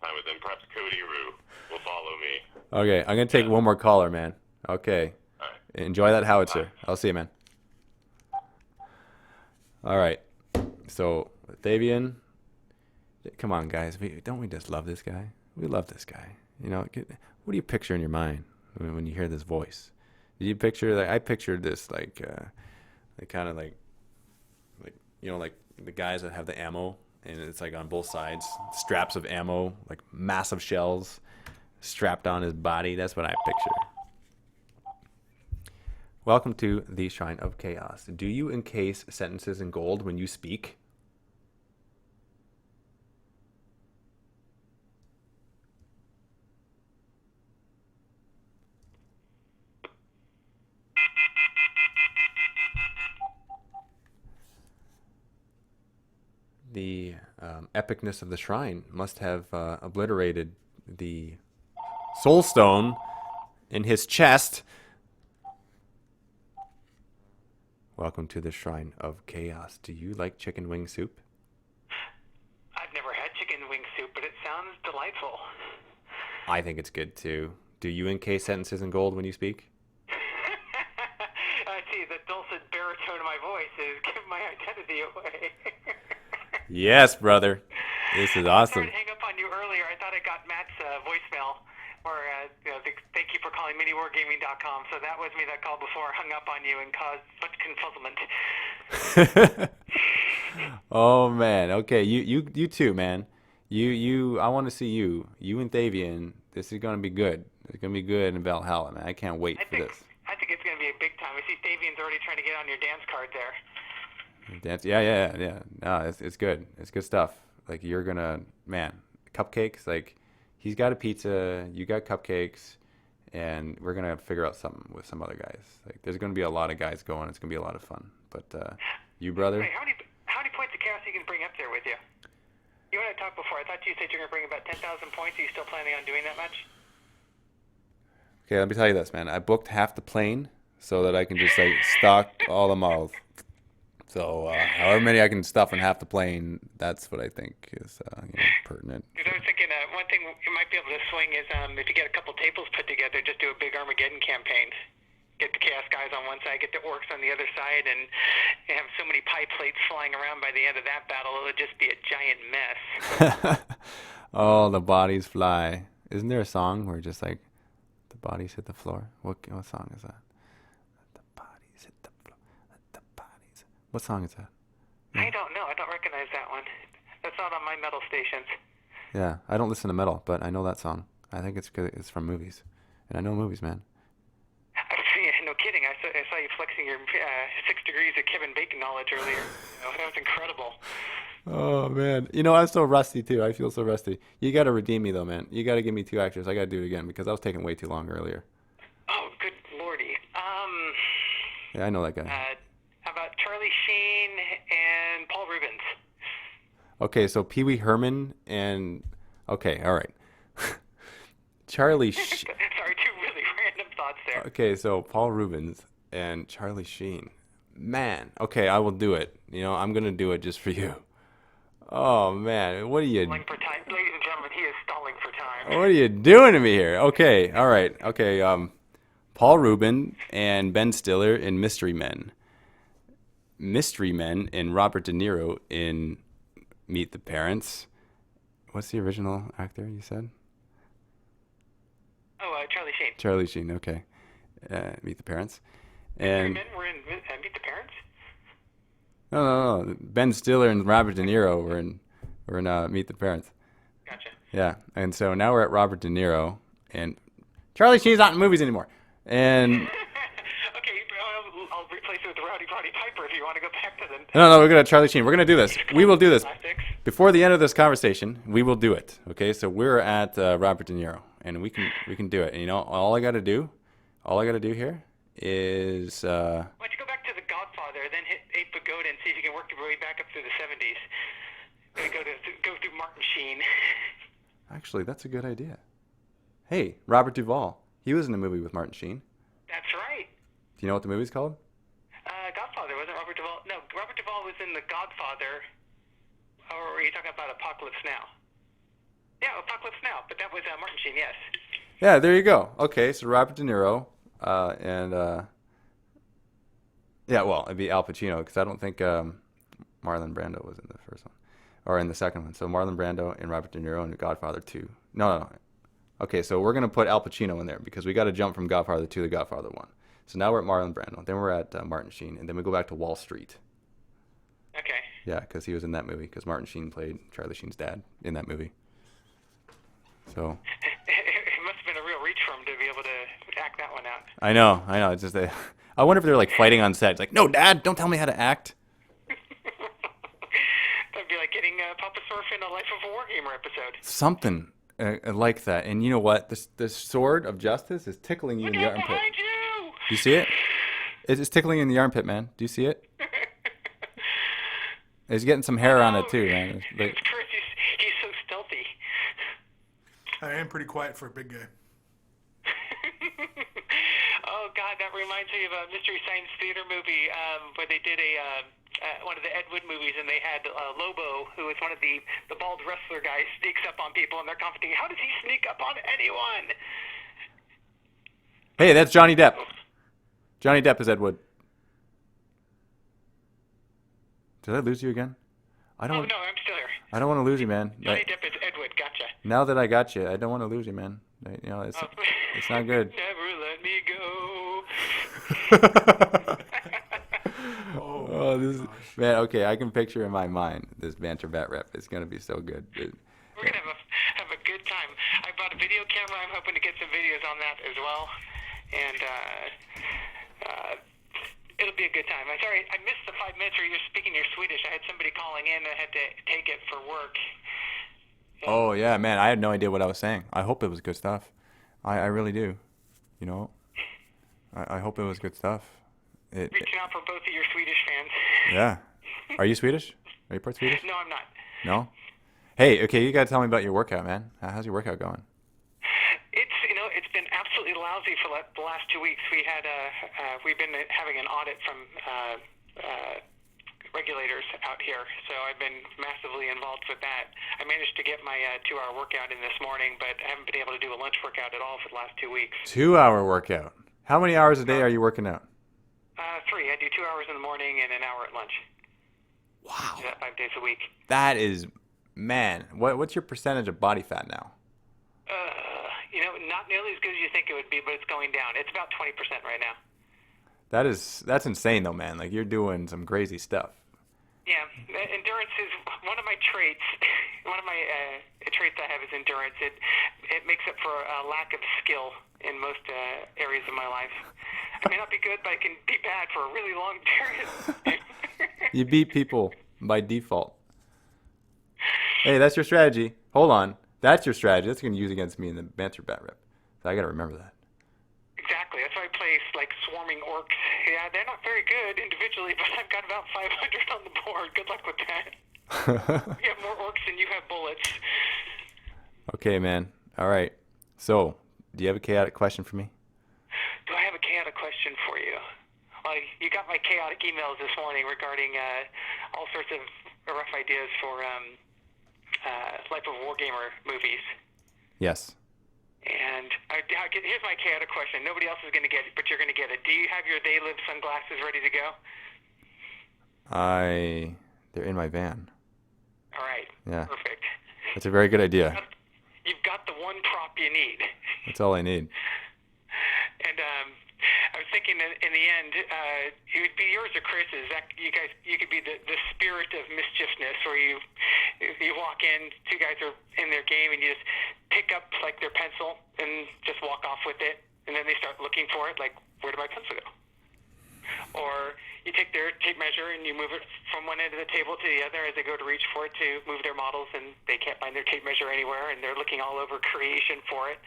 time with them. Perhaps Cody Rue will follow me. Okay, I'm gonna take one more caller, man. Okay. All right. Enjoy that howitzer. Bye. I'll see you, man. All right, so Fabian, come on, guys. Don't we just love this guy? We love this guy. What do you picture in your mind when you hear this voice? Did you picture I pictured this like kind of like the guys that have the ammo, and it's like on both sides, straps of ammo, like massive shells strapped on his body. That's what I picture. Welcome to the Shrine of Chaos. Do you encase sentences in gold when you speak? The epicness of the shrine must have obliterated the soul stone in his chest. Welcome to the Shrine of Chaos. Do you like chicken wing soup? I've never had chicken wing soup, but it sounds delightful. I think it's good too. Do you encase sentences in gold when you speak? I see, the dulcet baritone of my voice is giving my identity away. Yes, brother. This is awesome. I tried to hang up on you earlier. I thought I got Matt's voicemail. Or thank you for calling MiniWarGaming.com. So that was me that called before I hung up on you and caused much confuzzlement. Oh man, okay, you too, man. I want to see you and Thavian. This is gonna be good. It's gonna be good in Valhalla, man. I can't wait for this. I think it's gonna be a big time. I see Thavian's already trying to get on your dance card there. Dance, yeah. No, it's good. It's good stuff. Like you're gonna, man, cupcakes, like. He's got a pizza, you got cupcakes, and we're going to figure out something with some other guys. Like, there's going to be a lot of guys going. It's going to be a lot of fun. But you, brother? Hey, how many points of chaos are you going to bring up there with you? You and I talked before. I thought you said you were going to bring about 10,000 points. Are you still planning on doing that much? Okay, let me tell you this, man. I booked half the plane so that I can just, stock all the models. So, however many I can stuff in half the plane, that's what I think is pertinent. Because I was thinking one thing you might be able to swing is if you get a couple tables put together, just do a big Armageddon campaign. Get the Chaos guys on one side, get the Orcs on the other side, and have so many pie plates flying around by the end of that battle, it would just be a giant mess. Oh, the bodies fly. Isn't there a song where just like the bodies hit the floor? What song is that? Let the bodies hit the floor. Let the bodies. What song is that? I don't know. I don't recognize that one. That's not on my metal stations. Yeah, I don't listen to metal, but I know that song. I think it's good. It's from movies, and I know movies, man. No kidding. I saw you flexing your 6 degrees of Kevin Bacon knowledge earlier. That was incredible. Oh man, I'm so rusty too. I feel so rusty. You got to redeem me though, man. You got to give me 2 actors. I got to do it again because I was taking way too long earlier. Oh, good lordy. Yeah, I know that guy. How about Charlie Sheen and Paul Rubens? Okay, so Pee Wee Herman and okay, all right. Charlie. Sorry, 2 really random thoughts there. Okay, so Paul Rubens and Charlie Sheen. Man, okay, I will do it. I'm gonna do it just for you. Oh man, what are you? Stalling for time, ladies and gentlemen. He is stalling for time. What are you doing to me here? Okay, all right, okay. Paul Rubin and Ben Stiller in Mystery Men. Mystery Men and Robert De Niro in Meet the Parents. What's the original actor you said? Oh, Charlie Sheen. Charlie Sheen. Okay. Meet the Parents. Mystery And Men were in Meet the Parents? no. Ben Stiller and Robert De Niro were in Meet the Parents. Gotcha. Yeah. And so now we're at Robert De Niro and Charlie Sheen's not in movies anymore. And Okay, I'll replace it with Rowdy Piper if you want to go back to the... no, we're gonna Charlie Sheen. We're gonna do this. We will do this Classics. before the end of this conversation. We will do it. Okay. So we're at Robert De Niro, and we can do it. And all I got to do here is. Why don't you go back to The Godfather, then hit 8 Pagoda and see if you can work your way back up through the 70s. Then go through Martin Sheen. Actually, that's a good idea. Hey, Robert Duvall. He was in a movie with Martin Sheen. That's right. Do you know what the movie's called? Godfather, wasn't Robert Duvall? No, Robert Duvall was in The Godfather. Or are you talking about Apocalypse Now? Yeah, Apocalypse Now, but that was Martin Sheen, yes. Yeah, there you go. Okay, so Robert De Niro and yeah, well, it'd be Al Pacino because I don't think Marlon Brando was in the first one or in the second one. So Marlon Brando and Robert De Niro in Godfather 2. No. Okay, so we're gonna put Al Pacino in there because we got to jump from Godfather 2 to Godfather 1. So now we're at Marlon Brando, then we're at Martin Sheen, and then we go back to Wall Street. Okay. Yeah, because he was in that movie because Martin Sheen played Charlie Sheen's dad in that movie. So. It must have been a real reach for him to be able to act that one out. I know. It's just I wonder if they're like fighting on set. It's like, no, Dad, don't tell me how to act. That'd be like getting Papa Smurf in a Life of a Wargamer episode. Something like that. And you know what? The sword of justice is tickling you in the armpit. Behind you! Do you see it? It's tickling you in the armpit, man. Do you see it? It's getting some hair on it too, man. It's Chris. He's so stealthy. I am pretty quiet for a big guy. Oh God, that reminds me of a Mystery Science Theater movie where they did one of the Ed Wood movies, and they had Lobo, who is one of the bald wrestler guys, sneaks up on people, and they're commenting, "How does he sneak up on anyone?" Hey, that's Johnny Depp. Johnny Depp is Ed Wood. Did I lose you again? No, I'm still here. I don't want to lose you, man. Johnny Depp is Ed Wood. Gotcha. Now that I got you, I don't want to lose you, man. It's not good. Never let me go. Oh, this is, man. Okay, I can picture in my mind this banter bat rep. It's gonna be so good. We're gonna have a good time. I bought a video camera. I'm hoping to get some videos on that as well, and it'll be a good time. I'm sorry, I missed the 5 minutes where you were speaking your Swedish. I had somebody calling in. I had to take it for work. Oh yeah, man. I had no idea what I was saying. I hope it was good stuff. I really do. I hope it was good stuff. Reaching out for both of your Swedish fans. Yeah. Are you Swedish? Are you part Swedish? No, I'm not. No? Hey, okay, you gotta tell me about your workout, man. How's your workout going? It's been absolutely lousy for the last 2 weeks. We've been having an audit from regulators out here, so I've been massively involved with that. I managed to get my 2-hour workout in this morning, but I haven't been able to do a lunch workout at all for the last 2 weeks. 2-hour workout. How many hours a day are you working out? 3. I do 2 hours in the morning and an hour at lunch. Wow. I do that 5 days a week. That is, man. What's your percentage of body fat now? Not nearly as good as you think it would be, but it's going down. It's about 20% right now. That's insane though, man. Like you're doing some crazy stuff. Yeah, endurance is one of my traits. One of my traits I have is endurance. It makes up for a lack of skill in most areas of my life. I may not be good, but I can be bad for a really long period. You beat people by default. Hey, that's your strategy. Hold on. That's your strategy. That's going to use against me in the banter bat rep. So I got to remember that. Exactly. That's why I play like swarming orcs. Yeah, they're not very good individually, but I've got about 500 on the board. Good luck with that. You have more orcs than you have bullets. Okay, man. All right. So, do you have a chaotic question for me? Do I have a chaotic question for you? Well, you got my chaotic emails this morning regarding all sorts of rough ideas for Life of Wargamer movies. Yes. And here's my chaotic question. Nobody else is going to get it, but you're going to get it. Do you have your They Live sunglasses ready to go? They're in my van. All right. Yeah. Perfect. That's a very good idea. You've got the one prop you need. That's all I need. And I was thinking that in the end, it would be yours or Chris's. You could be the spirit of mischiefness, where you walk in, two guys are in their game, and you just pick up like their pencil and just walk off with it, and then they start looking for it, like, where did my pencil go? Or you take their tape measure and you move it from one end of the table to the other as they go to reach for it to move their models, and they can't find their tape measure anywhere, and they're looking all over creation for it.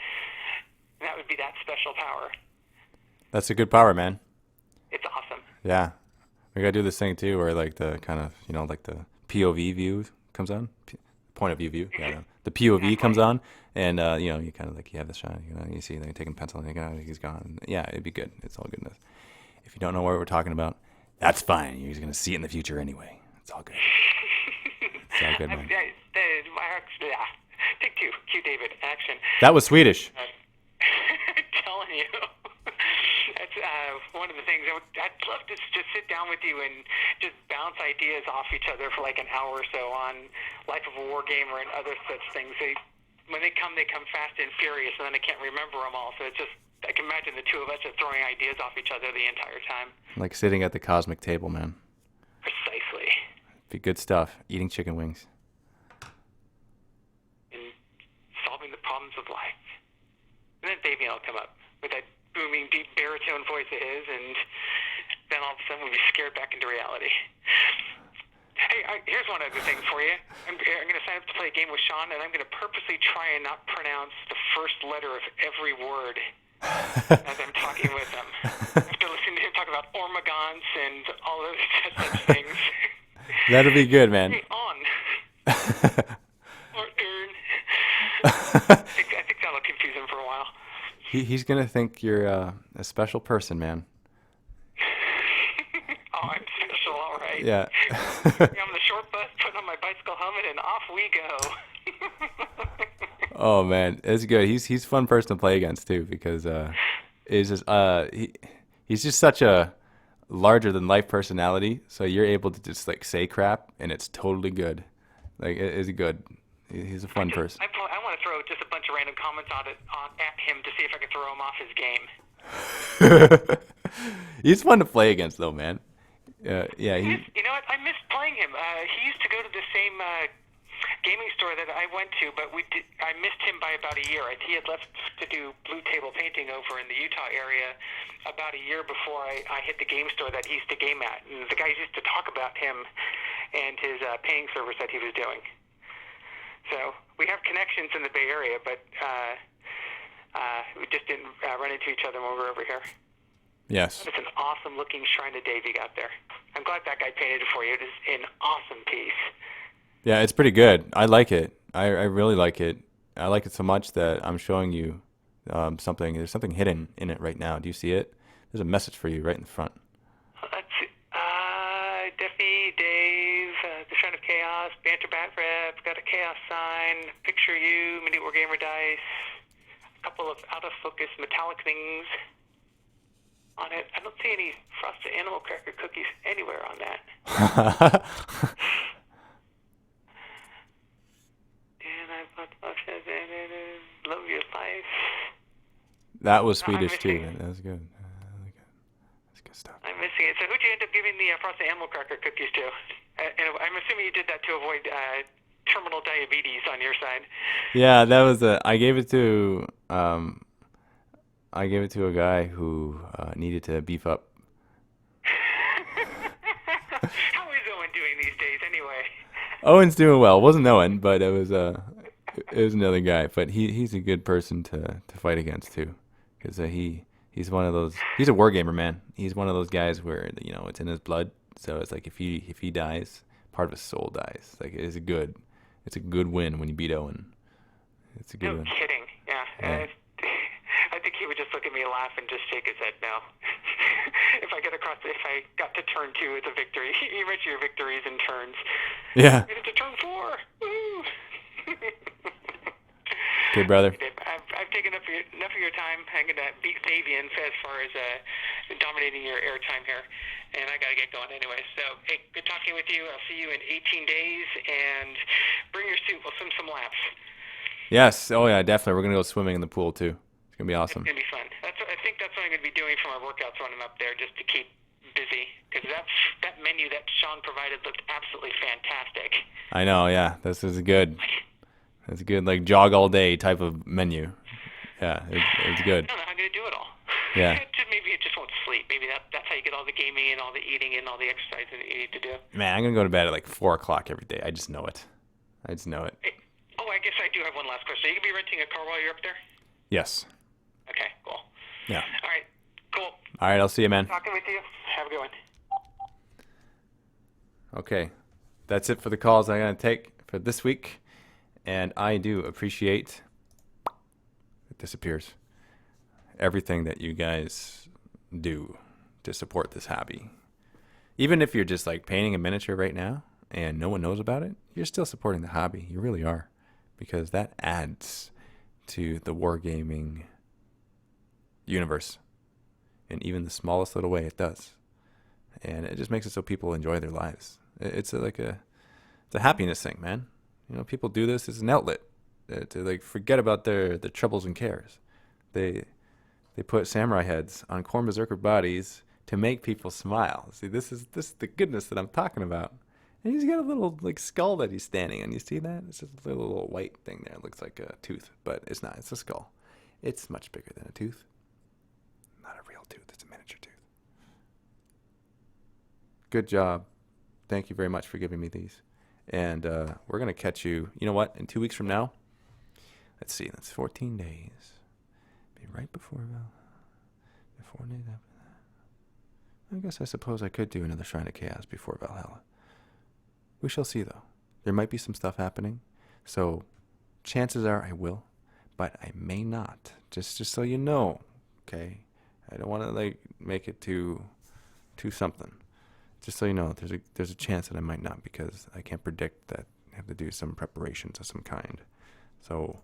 And that would be that special power. That's a good power, man. It's awesome. Yeah. We got to do this thing, too, where, like, the kind of, like the POV view comes on. Point of view. Yeah. The POV comes on, and, you kind of, like, you have the shot, you see, they're taking pencil, and he's gone. Yeah, it'd be good. It's all goodness. If you don't know what we're talking about, that's fine. You're going to see it in the future anyway. It's all good. It's all good, man. Take two. Cue David. Action. That was Swedish. I'm telling you. That's one of the things. I'd love to just sit down with you and just bounce ideas off each other for like an hour or so on Life of a Wargamer and other such things. When they come fast and furious, and then I can't remember them all. So it's just, I can imagine the two of us just throwing ideas off each other the entire time. Like sitting at the cosmic table, man. Precisely. Be good stuff. Eating chicken wings. And solving the problems of life. And then Davey will come up with that booming, deep baritone voice of his, and then all of a sudden we'll be scared back into reality. Hey, here's one other thing for you. I'm going to sign up to play a game with Sean, and I'm going to purposely try and not pronounce the first letter of every word as I'm talking with him. After listening to him talk about ormagons and all those such things. That'll be good, man. Hey, on. Or earn. I think that'll confuse him for a while. He's going to think you're a special person, man. Oh, I'm special, all right. Yeah. I'm on the short bus, putting on my bicycle helmet, and off we go. Oh man, it's good. He's a fun person to play against too, because he's just such a larger than life personality. So you're able to just like say crap, and it's totally good. Like it's good. He's a fun person. I want to throw just a bunch of random comments at him to see if I can throw him off his game. He's fun to play against, though, man. Yeah. You know what? I miss playing him. He used to go to the same gaming store that I went to, but I missed him by about a year. He had left to do blue table painting over in the Utah area about a year before I hit the game store that he used to game at. And the guys used to talk about him and his painting service that he was doing. So we have connections in the Bay Area, but we just didn't run into each other when we were over here. Yes. It's an awesome-looking Shrine of Dave you got there. I'm glad that guy painted it for you. It is an awesome piece. Yeah, it's pretty good. I like it. I really like it. I like it so much that I'm showing you something. There's something hidden in it right now. Do you see it? There's a message for you right in the front. Let's see. Diffie, Dave, the Shrine of Chaos, Banter Bat Rep, got a Chaos sign, picture you, MiniWarGamer dice, a couple of out-of-focus metallic things on it. I don't see any frosted animal cracker cookies anywhere on that. And I love your life. That was Swedish too, man. That was good. That's good stuff. I'm missing it. So who'd you end up giving the frosted animal cracker cookies to? And I'm assuming you did that to avoid terminal diabetes on your side. Yeah, that was I gave it to a guy who needed to beef up. How is Owen doing these days, anyway? Owen's doing well. It wasn't Owen, but it was another guy. But he's a good person to fight against too, because he's one of those. He's a wargamer, man. He's one of those guys where it's in his blood. So it's like if he dies, part of his soul dies. Like it's a good win when you beat Owen. It's a good win. No kidding. Yeah. I think he would just look at me, laugh, and just shake his head no. If I got to turn 2, it's a victory. You mention your victories in turns. Yeah. Made it to turn 4. Woo! Okay, brother. I've taken enough of your time. I'm going to beat Fabian as far as dominating your airtime here. And I got to get going anyway. So, hey, good talking with you. I'll see you in 18 days. And bring your suit. We'll swim some laps. Yes. Oh, yeah, definitely. We're going to go swimming in the pool, too. It's going to be awesome. It's going to be fun. I think that's what I'm going to be doing for my workouts when I'm up there, just to keep busy. Because that menu that Sean provided looked absolutely fantastic. I know, yeah. This is good. It's a good, like, jog all day type of menu. Yeah, it's good. I don't know how I'm going to do it all. Yeah. Maybe it just won't sleep. Maybe that's how you get all the gaming and all the eating and all the exercise that you need to do. Man, I'm going to go to bed at like 4 o'clock every day. I just know it. Hey, I guess I do have one last question. Are you going to be renting a car while you're up there? Yes. Okay, cool. Yeah. All right, cool. All right, I'll see you, man. Talking with you. Have a good one. Okay. That's it for the calls I'm going to take for this week. And I do appreciate, it disappears, everything that you guys do to support this hobby. Even if you're just like painting a miniature right now and no one knows about it, you're still supporting the hobby. You really are. Because that adds to the wargaming universe. In even the smallest little way, it does. And it just makes it so people enjoy their lives. It's a happiness thing, man. People do this as an outlet to like forget about their troubles and cares. They put samurai heads on corn berserker bodies to make people smile. See, this is the goodness that I'm talking about. And he's got a little like skull that he's standing on. You see that? It's just a little white thing there. It looks like a tooth, but it's not. It's a skull. It's much bigger than a tooth. Not a real tooth. It's a miniature tooth. Good job. Thank you very much for giving me these. And we're going to catch you, you know what, in 2 weeks from now? Let's see, that's 14 days. Be right before 4 days after that. I suppose I could do another Shrine of Chaos before Valhalla. We shall see, though. There might be some stuff happening. So chances are I will, but I may not. Just so you know, okay? I don't want to like make it too something. Just so you know, there's a chance that I might not, because I can't predict that I have to do some preparations of some kind. So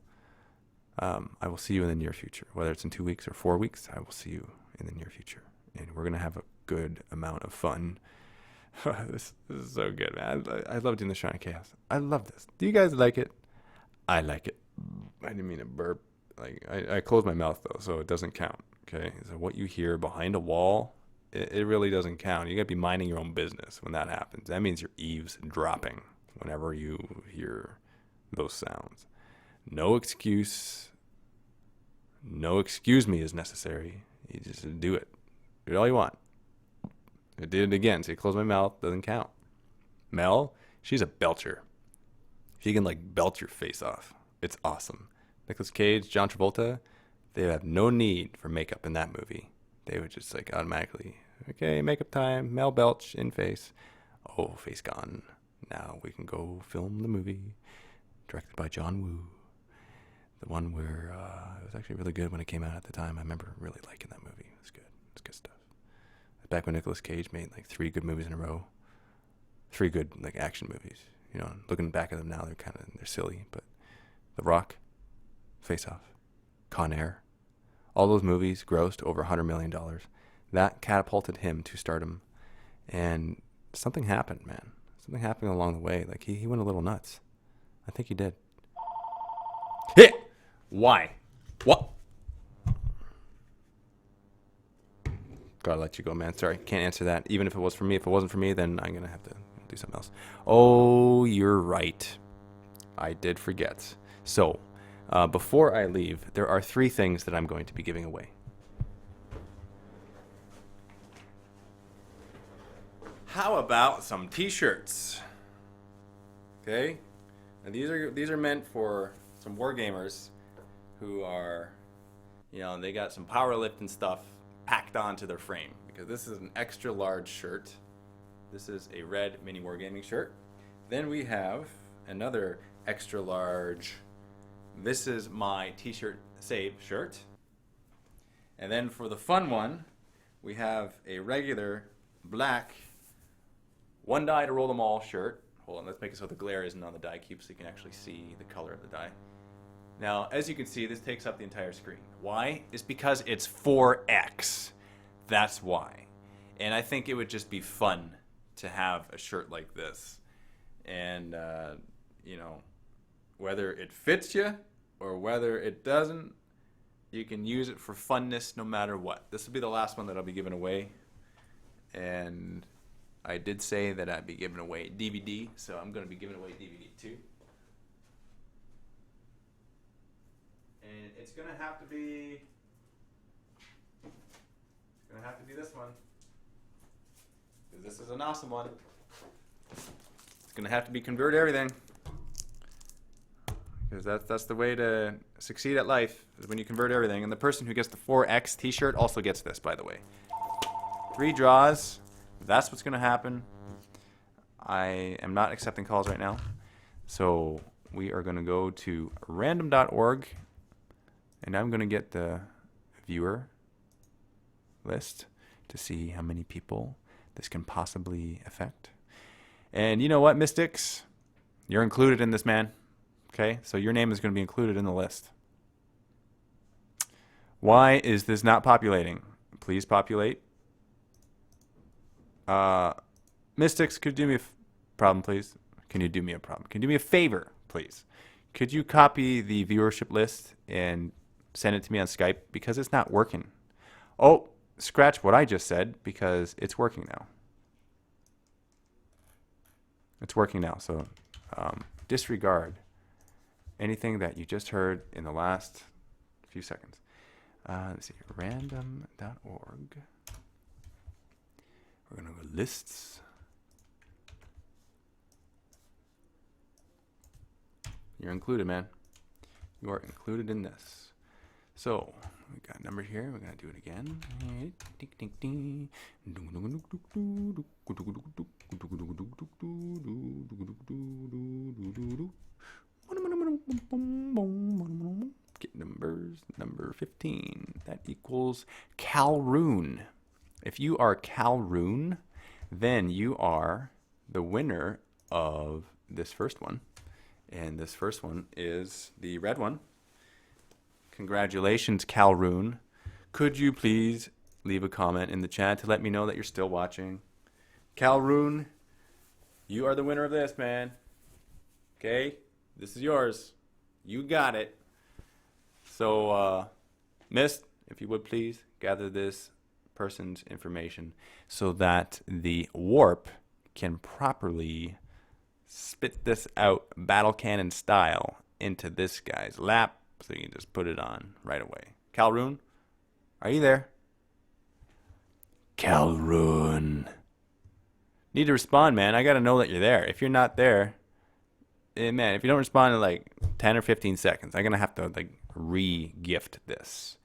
I will see you in the near future. Whether it's in 2 weeks or 4 weeks, I will see you in the near future. And we're going to have a good amount of fun. This is so good, man. I love doing the Shrine of Chaos. I love this. Do you guys like it? I like it. I didn't mean to burp. Like I closed my mouth, though, so it doesn't count. Okay? So what you hear behind a wall, it really doesn't count. You got to be minding your own business when that happens. That means your eavesdropping whenever you hear those sounds. No excuse. No excuse me is necessary. You just do it. Do it all you want. I did it again. See, close my mouth. Doesn't count. Mel, she's a belcher. She can like belt your face off. It's awesome. Nicolas Cage, John Travolta, they have no need for makeup in that movie. They would just like automatically, okay, makeup time, Mel Belch in face. Oh, face gone. Now we can go film the movie. Directed by John Woo. The one where it was actually really good when it came out at the time. I remember really liking that movie. It was good. It's good stuff. Back when Nicolas Cage made like 3 good movies in a row. 3 good like action movies. Looking back at them now, they're silly. But The Rock, Face Off, Con Air, all those movies grossed over $100 million. That catapulted him to stardom. And something happened, man. Something happened along the way. Like he went a little nuts. I think he did. Hit! Why? What? Gotta let you go, man. Sorry, can't answer that. Even if it was for me. If it wasn't for me, then I'm gonna have to do something else. Oh, you're right. I did forget. So, before I leave, there are 3 things that I'm going to be giving away. How about some t-shirts? Okay? And these are meant for some wargamers who are, you know, they got some powerlifting stuff packed onto their frame, because this is an extra large shirt. This is a red MiniWarGaming shirt. Then we have another extra large, this is my t-shirt save shirt. And then for the fun one, we have a regular black one die to roll them all shirt. Hold on, let's make it so the glare isn't on the die cube so you can actually see the color of the die. Now, as you can see, this takes up the entire screen. Why? It's because it's 4X. That's why. And I think it would just be fun to have a shirt like this. And, you know, whether it fits you or whether it doesn't, you can use it for funness no matter what. This will be the last one that I'll be giving away. And I did say that I'd be giving away DVD, so I'm going to be giving away DVD too. And it's going to have to be this one. Because this is an awesome one. It's going to have to be Convert Everything. Because that's the way to succeed at life, is when you convert everything. And the person who gets the 4X t-shirt also gets this, by the way. 3 draws. That's what's going to happen. I am not accepting calls right now. So we are going to go to random.org. And I'm going to get the viewer list to see how many people this can possibly affect. And you know what, Mystics? You're included in this, man. Okay? So your name is going to be included in the list. Why is this not populating? Please populate. Mystics, could you do me a problem, please? Can you do me a problem? Can you do me a favor, please? Could you copy the viewership list and send it to me on Skype? Because it's not working. Oh, scratch what I just said, because it's working now. It's working now, so disregard anything that you just heard in the last few seconds. Let's see, random.org. We're going to go lists. You're included, man. You are included in this. So, we got a number here. We're going to do it again. Get numbers. Number 15. That equals Calroon. If you are Calroon, then you are the winner of this first one. And this first one is the red one. Congratulations, Calroon. Could you please leave a comment in the chat to let me know that you're still watching? Calroon, you are the winner of this, man. Okay? This is yours. You got it. So, Miss, if you would please gather this person's information so that the warp can properly spit this out battle cannon style into this guy's lap, so you can just put it on right away. Calroon, are you there? Calroon. Need to respond, man. I gotta know that you're there. If you're not there, man, if you don't respond in like 10 or 15 seconds, I'm gonna have to like re-gift this.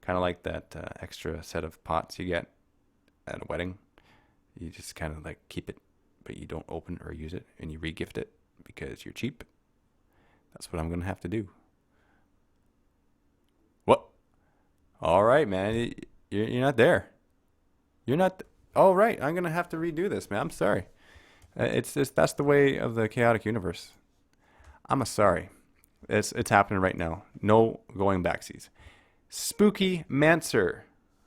Kind of like that extra set of pots you get at a wedding. You just kind of like keep it, but you don't open or use it, and you re-gift it because you're cheap. That's what I'm going to have to do. What? All right, man. You're not there. You're not. All right. I'm going to have to redo this, man. I'm sorry. It's just, that's the way of the chaotic universe. I'm sorry. It's happening right now. No going backsies. Spooky Mancer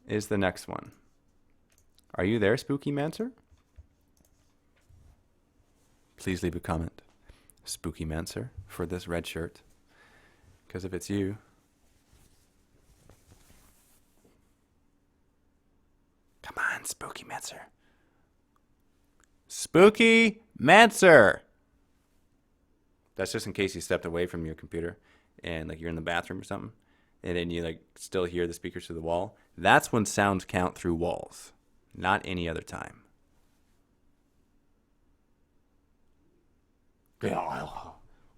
is the next one. Are you there, Spooky Mancer? Please leave a comment, Spooky Mancer, for this red shirt. Because if it's you, come Spooky Mancer. That's just in case you stepped away from your computer and like you're in the bathroom or something, and then you like still hear the speakers through the wall. That's when sounds count through walls, not any other time.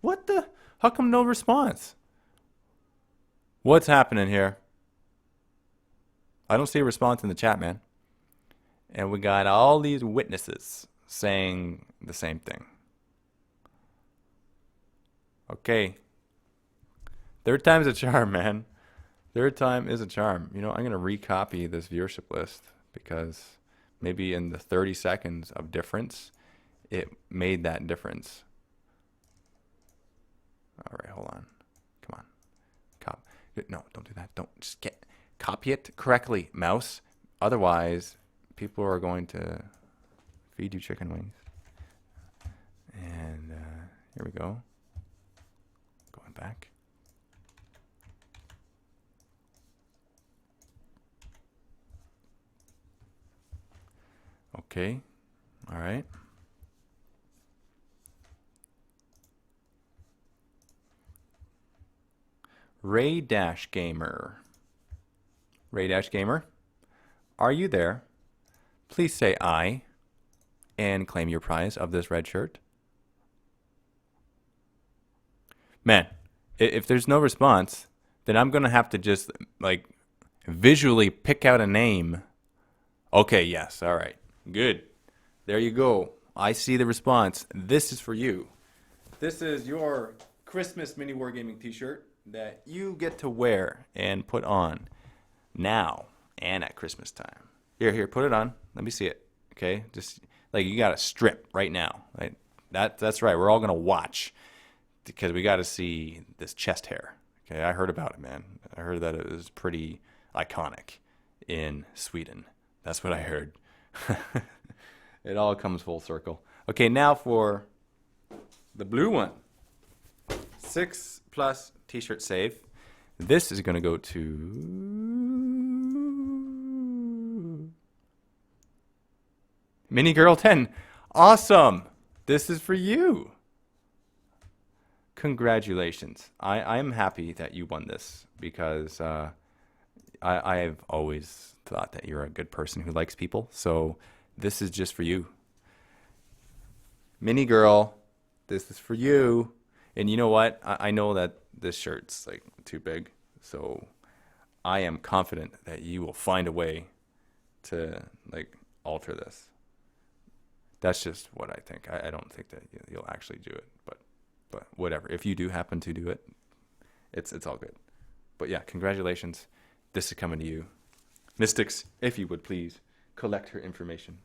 What the? How come no response? What's happening here? I don't see a response in the chat, man. And we got all these witnesses saying the same thing. Okay. Third time's a charm, man. Third time is a charm. You know, I'm going to recopy this viewership list because maybe in the 30 seconds of difference, it made that difference. All right, hold on. Come on. No, don't do that. Don't just copy it correctly, mouse. Otherwise, people are going to feed you chicken wings. And here we go. Going back. Okay. All right. Ray-Gamer. Ray-Gamer, are you there? Please say I and claim your prize of this red shirt. Man, if there's no response, then I'm going to have to just like visually pick out a name. Okay, yes, all right. Good. There you go. I see the response. This is for you. This is your Christmas MiniWarGaming t-shirt that you get to wear and put on now and at Christmas time. Here, put it on. Let me see it. Okay, just like you got to strip right now. Right? That's right. We're all gonna watch because we got to see this chest hair. Okay, I heard about it, man. I heard that it was pretty iconic in Sweden. That's what I heard. It all comes full circle. Okay, now for the blue one. 6+ t-shirt save. This is going to go to Mini Girl 10. Awesome. This is for you. Congratulations. I am happy that you won this because I've always thought that you're a good person who likes people. So this is just for you. Mini Girl, this is for you. And you know what? I know that this shirt's like too big, so I am confident that you will find a way to like alter this. That's just what I think. I don't think that you'll actually do it, but whatever. If you do happen to do it, it's all good. But yeah, congratulations. This is coming to you. Mystics, if you would please collect her information.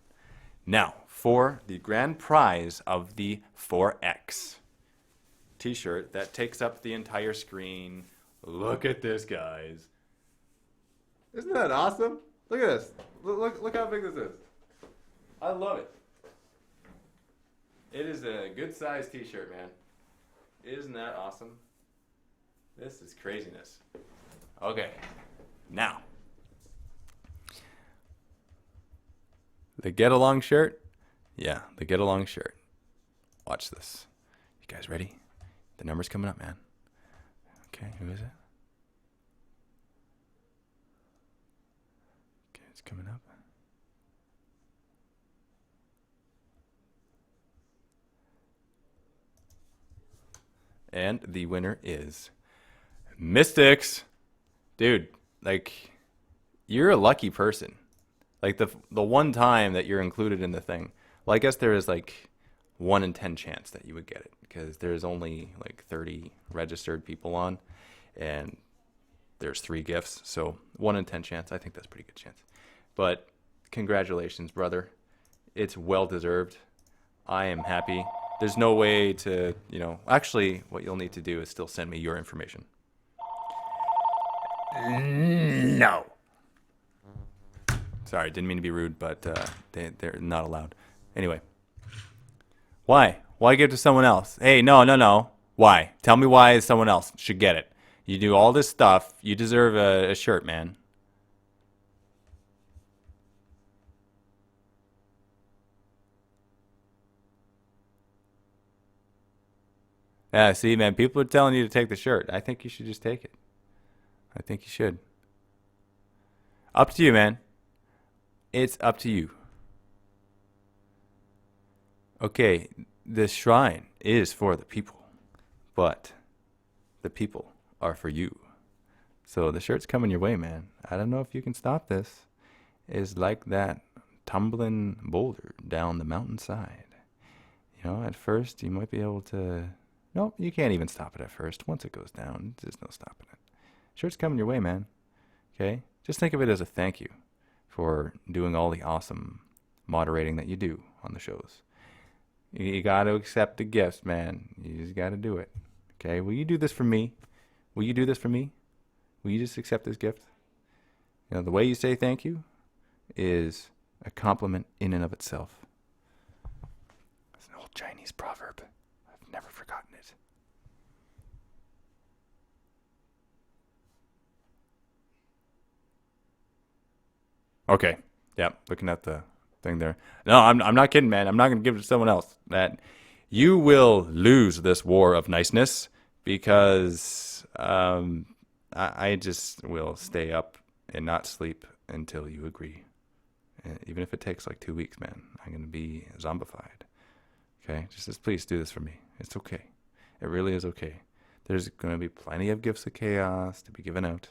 Now, for the grand prize of the 4X t-shirt that takes up the entire screen. Look at this, guys. Isn't that awesome? Look at this. Look how big this is. I love it. It is a good size t-shirt, man. Isn't that awesome? This is craziness. Okay. Now. The Get Along shirt? Yeah, the Get Along shirt. Watch this. You guys ready? The number's coming up, man. Okay, who is it? Okay, it's coming up. And the winner is Mystics. Dude, like, you're a lucky person. Like, the one time that you're included in the thing. Well, I guess there is, like, 1 in 10 chance that you would get it. Because there's only, like, 30 registered people on. And there's 3 gifts. So, 1 in 10 chance. I think that's a pretty good chance. But, congratulations, brother. It's well-deserved. I am happy. There's no way to, you know... Actually, what you'll need to do is still send me your information. No. Sorry, didn't mean to be rude, but they're not allowed. Anyway. Why? Why give it to someone else? Hey, no. Why? Tell me why someone else should get it. You do all this stuff. You deserve a shirt, man. Yeah, see, man, people are telling you to take the shirt. I think you should just take it. I think you should. Up to you, man. It's up to you. Okay, this shrine is for the people, but the people are for you. So the shirt's coming your way, man. I don't know if you can stop this. It's like that tumbling boulder down the mountainside. You know, at first you might be able to... Nope, you can't even stop it at first. Once it goes down, there's no stopping it. Shirt's coming your way, man. Okay? Just think of it as a thank you for doing all the awesome moderating that you do on the shows. You got to accept the gifts, man. You just got to do it. Okay? Will you do this for me? Will you do this for me? Will you just accept this gift? You know, the way you say thank you is a compliment in and of itself. It's an old Chinese proverb. I've never forgotten it. Okay. Yeah, looking at the thing there. No, I'm not kidding, man. I'm not going to give it to someone else. That you will lose this war of niceness because I just will stay up and not sleep until you agree. Even if it takes like 2 weeks, man. I'm going to be zombified. Okay? Just please do this for me. It's okay. It really is okay. There's going to be plenty of gifts of chaos to be given out.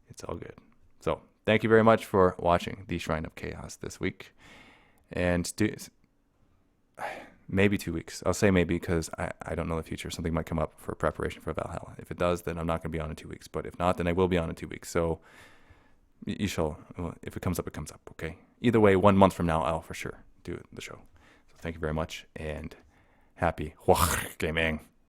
It's all good. So, thank you very much for watching the Shrine of Chaos this week. And maybe 2 weeks. I'll say maybe because I don't know the future. Something might come up for preparation for Valhalla. If it does, then I'm not going to be on in 2 weeks. But if not, then I will be on in 2 weeks. So you shall, if it comes up, okay? Either way, 1 month from now, I'll for sure do the show. So thank you very much, and happy MiniWarGaming.